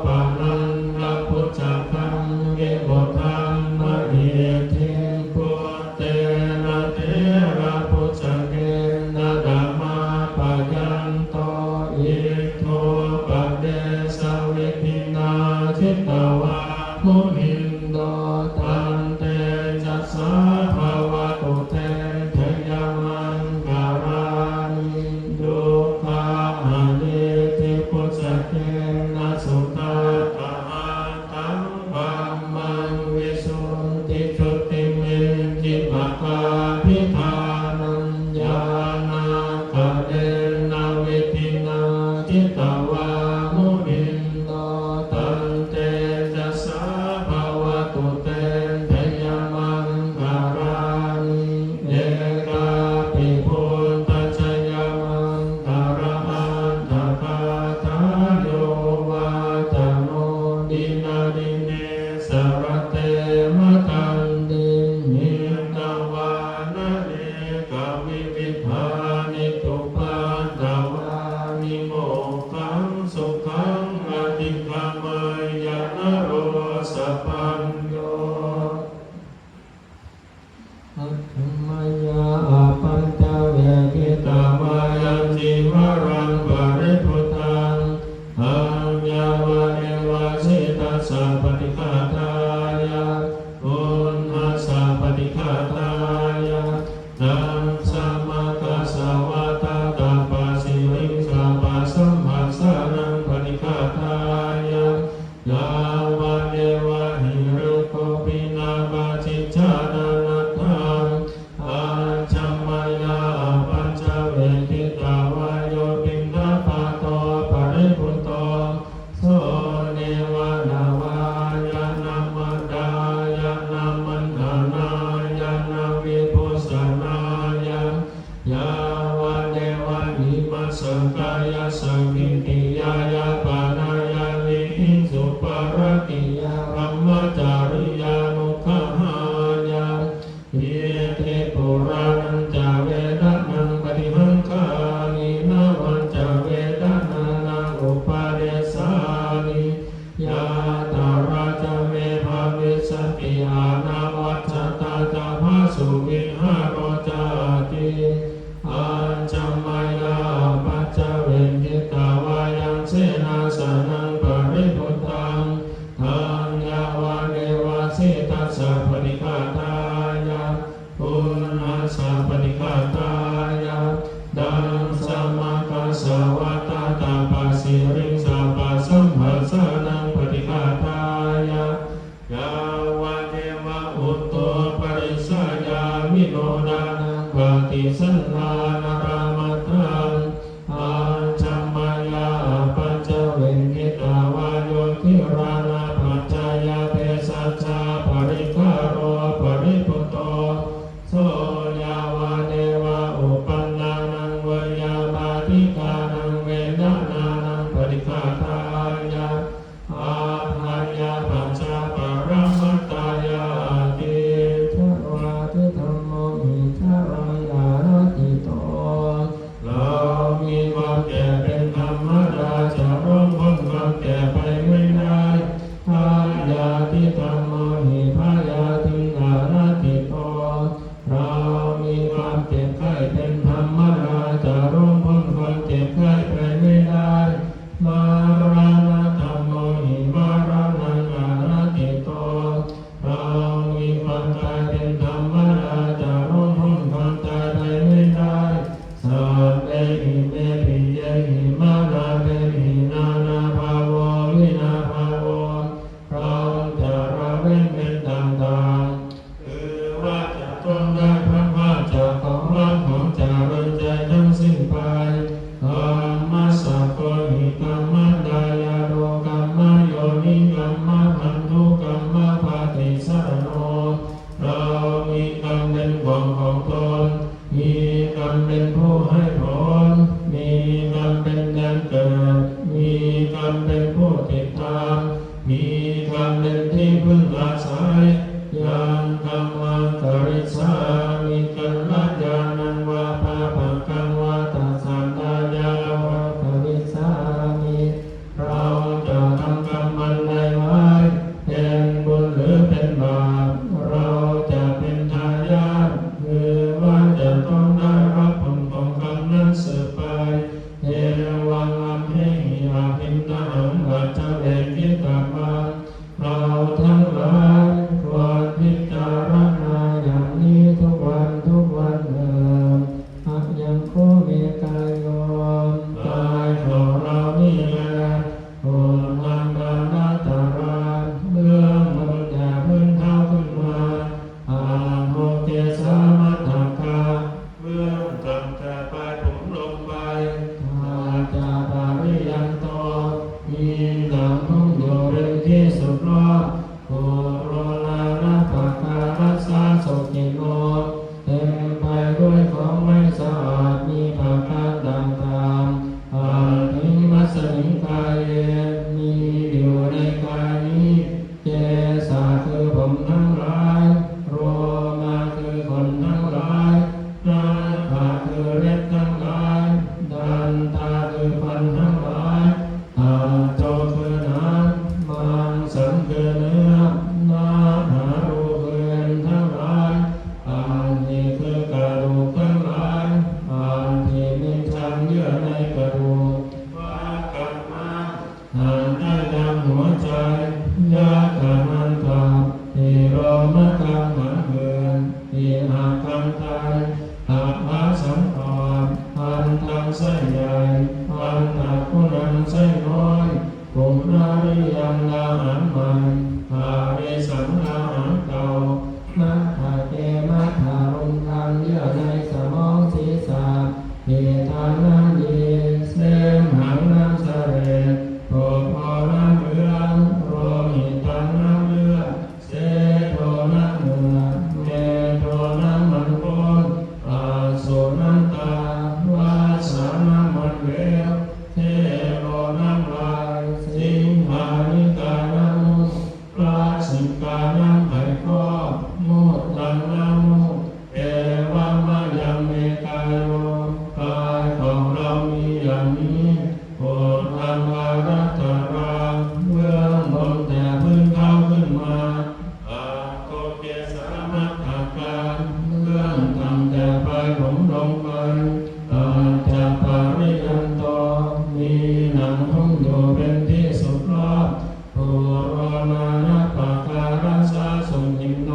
ปะนันลพุจจคังเกโกทังมะเอเทปุเตนะเทระพุจจเกนะดัมมาปะยันโตอิโทปะเดสะเวทินาทิตวามุนินโนตันเตจัสสะภาวะตุเตเทยมันคารานิดุขะหะเนติปุจจเกนะสุตตะหะตังธัมมังวิสุทธิจุติเม พุทธัสสะปฏิฆาตายะนังสัมมากัสสะวะตาตาปัสสิริงสัมปัสสัมภัสสะนังปฏิฆาตายะยาวะเดวะหิริโกปินาบาจิจานานัตถังอาจัมมายาปัญจเวทิตาวายโยปินทปาโตปริปุตโตโสเนวานาวายานามัดายานามันธานายานาวิปุสสนายายาวะเดวะหิมัสสังกายะสังกิติยายาปานายาวิหิสุปารติยารัมมจาริยานุขหายาเยเทปุรานังจาเวดานังปฏิหังคานินาวันจาเวดานานังอุปาเดสานิยาตาราจาเมภาวิสติอานาวัจจตาจาภาสุวิหารจาติอาจัมมายาปัจจเวทิตาวายังเสนาสนังปริพุทธังทัญญาวะเดวะสิตัสสะปฏิฆาตายะปุณหัสสะปฏิฆาตายะดังสัมมากัสสะวะตาตาปัสสิริงสัมปัสสัมภัสสะนังปฏิฆาตายะยาวะเทวะอุตโตปริสายามิโนดานังปฏิสันทานารามตังอาจัมมายาปัญจเวทิตาวายโยทิรานาปัจจายาเภสัชฌาปริฆาโรปริปุตโตโสยาวะเดวะอุปันนานังเวยาบาติกานังเวดานานังปฏิฆาตายะอาภัยยาปัจจาปรมัตตายาติทวาทิธัมโมหิทารังยานาติโตเรามีความแก่เป็นธรรมดาจะร่วมพ้นความแก่ไปไม่ได้พายาทิธัมโมหิพายาทินานาติโตเรามีความเจ็บไข้เป็นธรรมดาจะร่วมพ้นความเจ็บไข้ไปไม่ได้มาราณธัมโมหิมารานังอานาติโตเรามีความตายเป็นธรรมดาจะร่วมพ้นความตายไปไม่ได้สัพเพหิเมปิเยหิมานาเปหินานาภาวะวินาภาวะเราจะละเว้นเป็นต่างๆคือว่าจะต้องได้พระภาคจากของรักของจาริญใจทั้งสิ้นไปธรรมะสัพพหิกัมมัดายาโรกัมมะโยนิกัมมะพันธุกัมมะปาติสรโนเรามีกรรมเป็นของตนมีกรรมเป็นผู้ให้ผลมีกรรมเป็นแดนเกิดมีกรรมเป็นผู้ติดตามมีกรรมเป็นที่พึ่งอาศัยยังกรรมังกริสามิกัลลยานังวาปาปังกังวาตัสสันตายาวะกริสามิเราจะทำกรรมอันใดไว้เป็นบุญหรือเป็นบาปเราจะเป็นทายาทคือ มะกังหันเหินอิอากังตันอาภาสังขารอันตังไส้ใหญ่อันตักกุนังไส้น้อยกุมนาริยังลาหันมันอาริสังลาหันเก่ามัทธาเกมัทธารุงคังเยื่อในสมองศีรษะเอทานังเยเสมหังน้ำเสลดโภพอน้ำเหลืองโรหิตังน้ำเลือดเสโทน้ำเหนือเมโทน้ำมันก้นอาโสน้ำตาวาสาน้ำมันเหลวเทโลน้ำลายสิงหานิกาน้ำมุสปลาสิกาน้ำไผ่ก้อมุดตังน้ำมุดเอวามายังเมกายโยกายของเรามีอย่างนี้โปรดทำวารัตราเบื้องบนแต่พื้นเขาขึ้นมาอาโกเกสามัตถการเบื้องต่ำแต่ปลายผมลงไปอาจะปาริยันโตมีหนังหุ้มอยู่เป็นที่สุดรอบปุโรมานะปะการัสสะสุหิมโน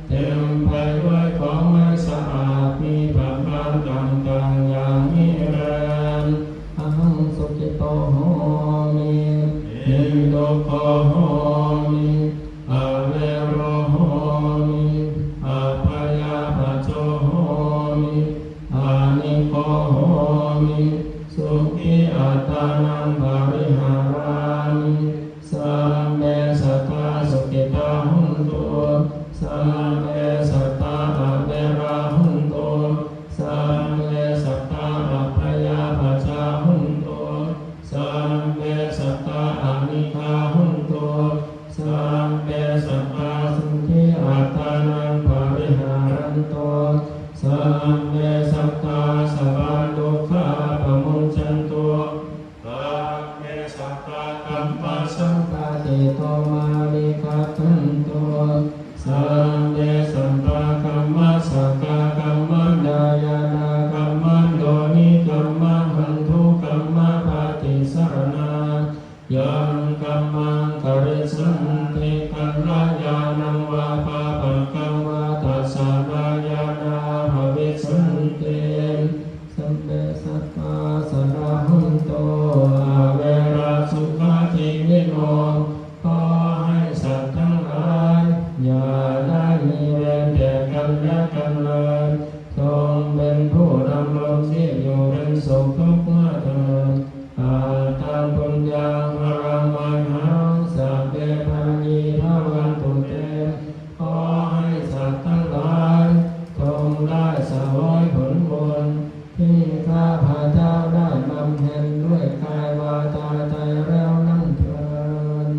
เต็มไปด้วยของไม่สะอาดมีประการต่างๆอย่างนี้แลอังสุขิโตโหมินิโตโคโหมิอาเวโรโหมิอาพยาปัจโจโหมิอานิโคโหมิสุขิอัตตานังปริหารามิสัมเมสัตตาสุขิตาหุนตุสัมเมสัตตาอเวราหุนตุสัมเมสัตตาอภยาปัจจาหุนตุสัมเมสัตตาอนิฆาหุนตุสัมเมสัตตาสุขิอัตตานังปริหารันตุสัมเมสัตตาสัพพะทุกขาปมุจจันตุสัมเมสัตตากัมปัสสังปะติโตมาลิกัตถันตุสัมเมสัตตากัมมัสสะกะกัมมันดายานากัมมันโดนิกัมมะหันทุกัมมะปะติสรณายังกัมมังกริสันติกัลยาณังวาปะปะกังวาตัสสะนายานาภวิสันติสัมเปสัตตาสระหุนโตอาเวราสุขาทิวิโนขอให้สัตว์ทั้งหลายอย่าได้มีเวรแก่กันและกันเลยจงเป็นผู้ดำรงชีพอยู่เป็นสุขทุกเมื่อเถิดอาตังปุญญังพรังวันหังสัพเพปานีภวันตุเตขอให้สัตว์ทั้งหลายจงได้เสวยผลบุญที่ข้าพเจ้าได้บำเพ็ญด้วยกายวาจาใจแล้วนั่นเถิด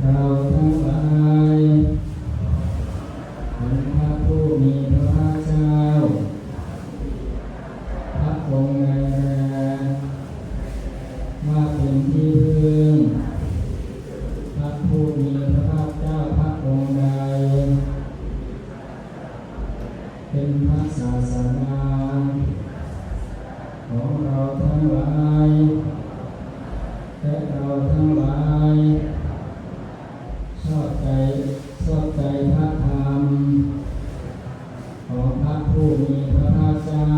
เราทั้งหลายเป็นพระผู้มีพระภาคเจ้าพระองค์ใดแลว่าเป็นที่พึ่งพระผู้มีพระภาคเจ้าพระองค์ใดเป็นพระศาสดาของเราทั้งหลายและเราทั้งหลายชอบใจพระธรรม ของพระผู้มีพระภาคเจ้า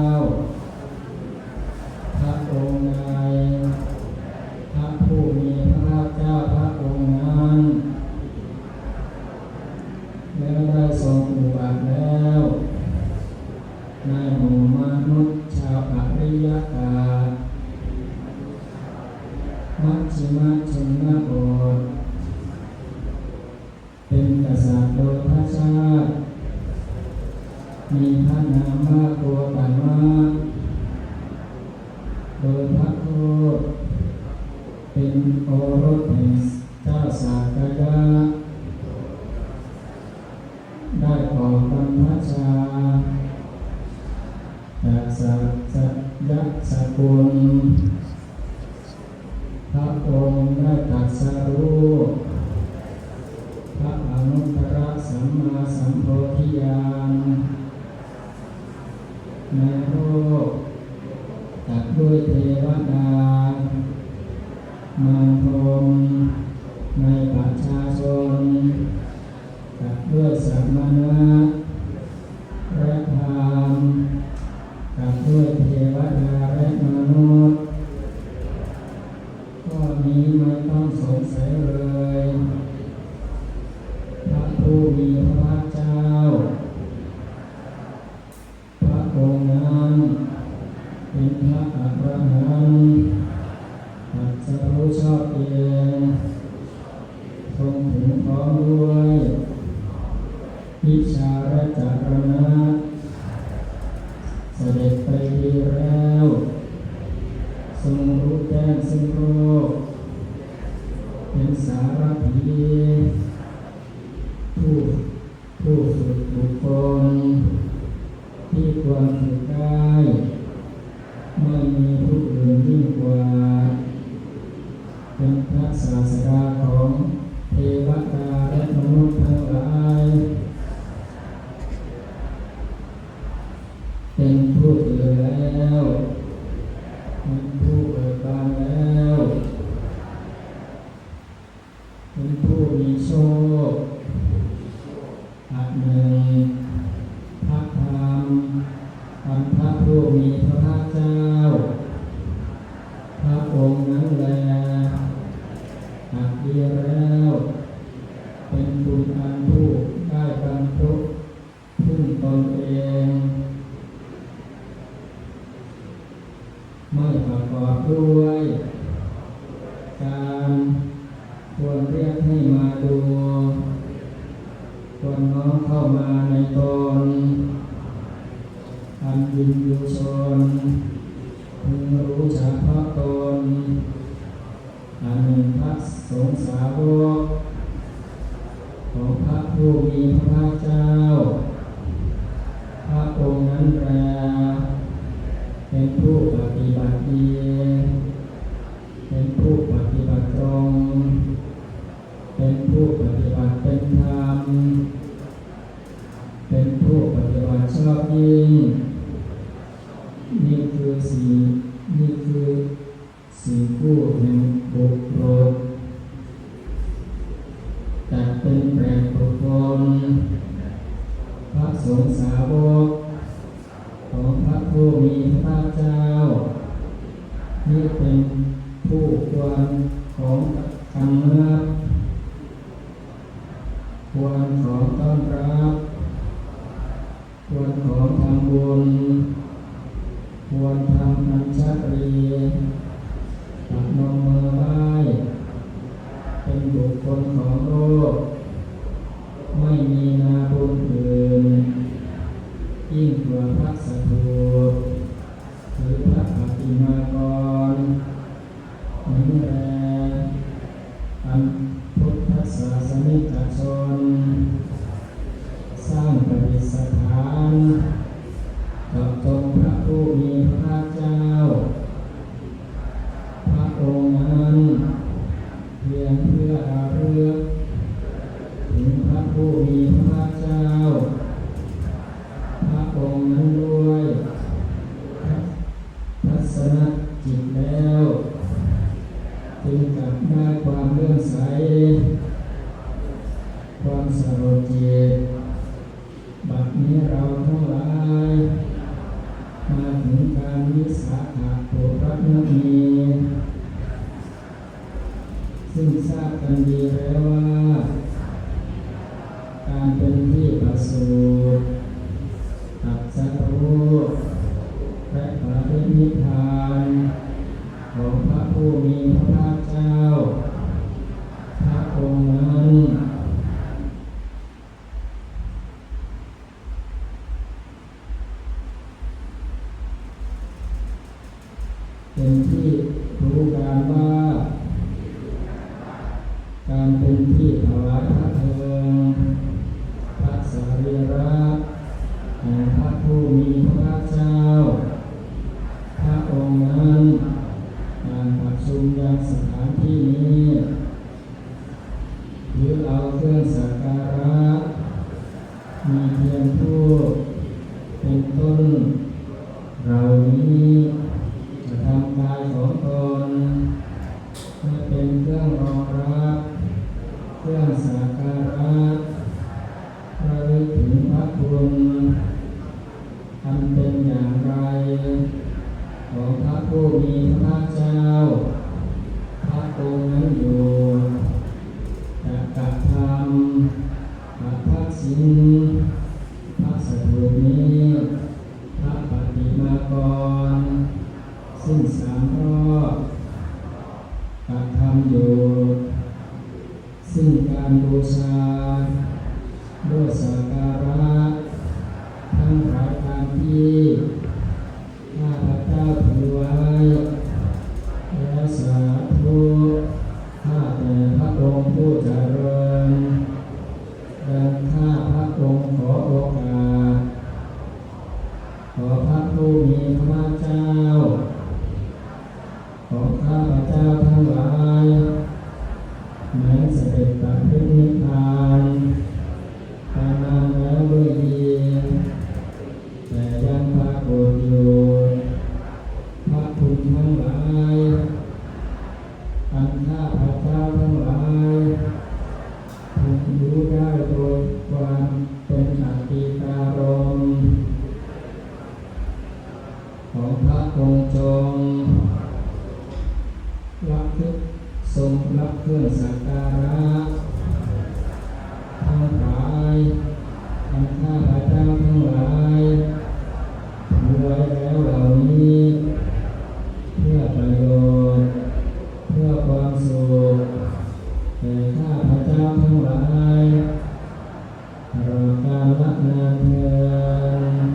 พระองค์ใดพระผู้มีพระภาคเจ้าพระองค์นั้นแล้วได้ทรงอุบัติแล้วในหมู่มนุษย์ชาวอริยกามัชฌิมชนบทเป็นกษัตริย์โดยพระชาติมีพระนามว่าโกตมะโดยพระโคดเป็นโอรสแห่งเจ้าสากยะได้ออกบรรพชาจากสัจยัสกุลพระองค์ได้ตรัสรู้พระอนุตตรสัมมาสัมโพธิญาณในโลกตัดด้วยเทวดามารพรหมในประชาชนตัดด้วยสัมมาณะและพราหมณ์ตัดด้วยเทวดาและมนุษย์ข้อนี้ไม่ต้องสงสัยเลยพระผู้มีพระภาคเจ้าพระองค์นั้นเป็นพระอรหันต์ตรัสรู้ชอบเองทรงถึงพร้อมด้วยวิชาและจารณะเสด็จไปดีแล้วทรงรู้แจ้งซึ่งโลกเป็นสารถีผู้ฝึกบุคคลที่ควรฝึกได้ไม่มีผู้อื่นยิ่งกว่าเป็นพระศาสดาของเทวดาและมนุษย์ทั้งหลายเป็นผู้ตื่นแล้วเป็นผู้เบิกบานแล้วเป็นผู้มีโชคอันหนึ่งพระธรรมอันพระผู้มีพระภาคเจ้าพระองค์นั้นแลอัดดีแล้วเป็นบุญอันผู้ได้บรรลุพึ่งตนเองไม่ประกอบด้วยการควรเรียกให้มาดูควรน้อมเข้ามาในตนอันวินยูชนพึงรู้เฉพาะตนอันหนึ่งพระสงฆ์สาวกของพระผู้มีพระภาคเจ้าพระองค์นั้นแลเป็นผู้ปฏิบัติดีเป็นผู้ปฏิบัติตรงเป็นผู้ปฏิบัติเป็นธรรมเป็นผู้ปฏิบัติชอบยิ่งนี่คือสิ่งผู้แห่งบุคคลจัดเป็นแปลงบุคคลพระสงฆ์สาวกของพระผู้มีพระภาคเจ้านี่เป็นผู้ควรของกำนับควรของต้อนรับควรของทำบุญควรทำอัญชลีปนมมือไหว้เป็นบุคคลของโลกไม่มีนาบุญอื่นยิ่งกว่าพระสัตถูหรือพระปฏิมากรนี้แลอันพุทธศาสนิกชนสร้างประดิษฐานกับตนพระผู้มีพระภาคเจ้าพระองค์นั้นเพียงเพื่ออารึกถึงพระผู้มีพระภาคเจ้าพระองค์นั้นด้วยทัศนจิตแล้วจึงกลับได้ความเลื่อมใสความสลดจิตบัดนี้เราทั้งหลาย าขาปุระมุนีซึ่งทราบกันดีแล้วว่าการเป็นที่ประสูติตรัสรู้และปรินิพพานของพระผู้มีพระภาคเจ้าพระองค์นั้นเป็นที่รู้การว่าการเป็นที่ถวายพระเพลิงพระสรีระแห่งพระผู้มีพระภาคเจ้าพระองค์นั้นการประชุมยังสถานที่นี้หรือเอาเครื่องสักการะมีเทียนธูปเป็นต้นเหล่านี้จะทำกายของตนให้เป็นเครื่องรองรับเครื่องสักการะระลึกถึงพระคุณอันเป็นอย่างไรของพระผู้มีพระภาคเจ้าพระองค์นั้นอยู่จะกระทำพระทักษิณพระสถูปนี้พระปฏิมากรซึ่ง3 รอบกระทำอยู่ซึ่งการบูชาด้วยสักการะทั้งหลายตามที่ข้าพเจ้าถือไว้และสาธุข้าแต่พระองค์ผู้เจริญดังข้าพระองค์ขอโอกาสขอพระผู้มีพระภาคเจ้าขอข้าพเจ้าทั้งหลายแม้เสด็จประพฤตินิพพานไปนานแล้วด้วยดีแต่ยังปรากฏอยู่พระคุณทั้งหลายอันข้าพเจ้าทั้งหลายพึงรู้ได้โดยความเป็นอติตารมณ์ของพระองค์จงรับทรงรับเครื่องสักการะทั้งหลายอันข้าพเจ้าทั้งหลายถือไว้แล้วเหล่านี้เพื่อประโยชน์เพื่อความสุขแก่ข้าพเจ้าทั้งหลายตลอดกาลนานเทอญ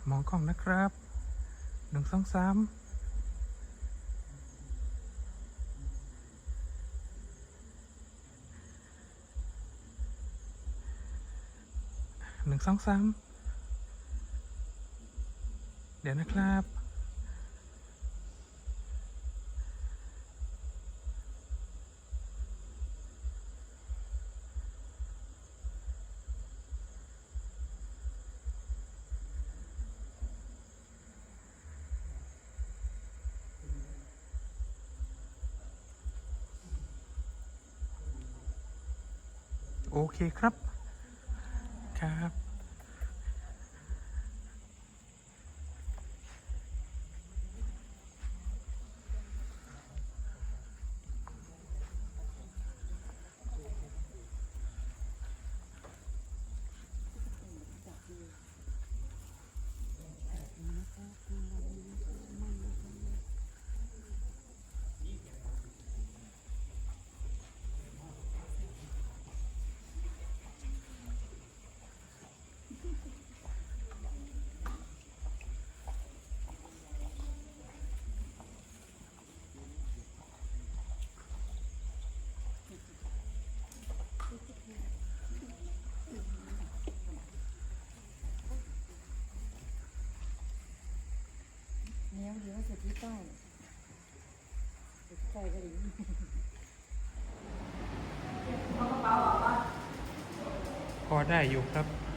มองกล้องนะครับหนึ่งสองสามหนึ่งสองสามเดี๋ยวนะครับโอเคครับครับ
เนี้ยดีว่าสุดที่ใต้สุดใจก็ดี
พอได้อยู่ครับ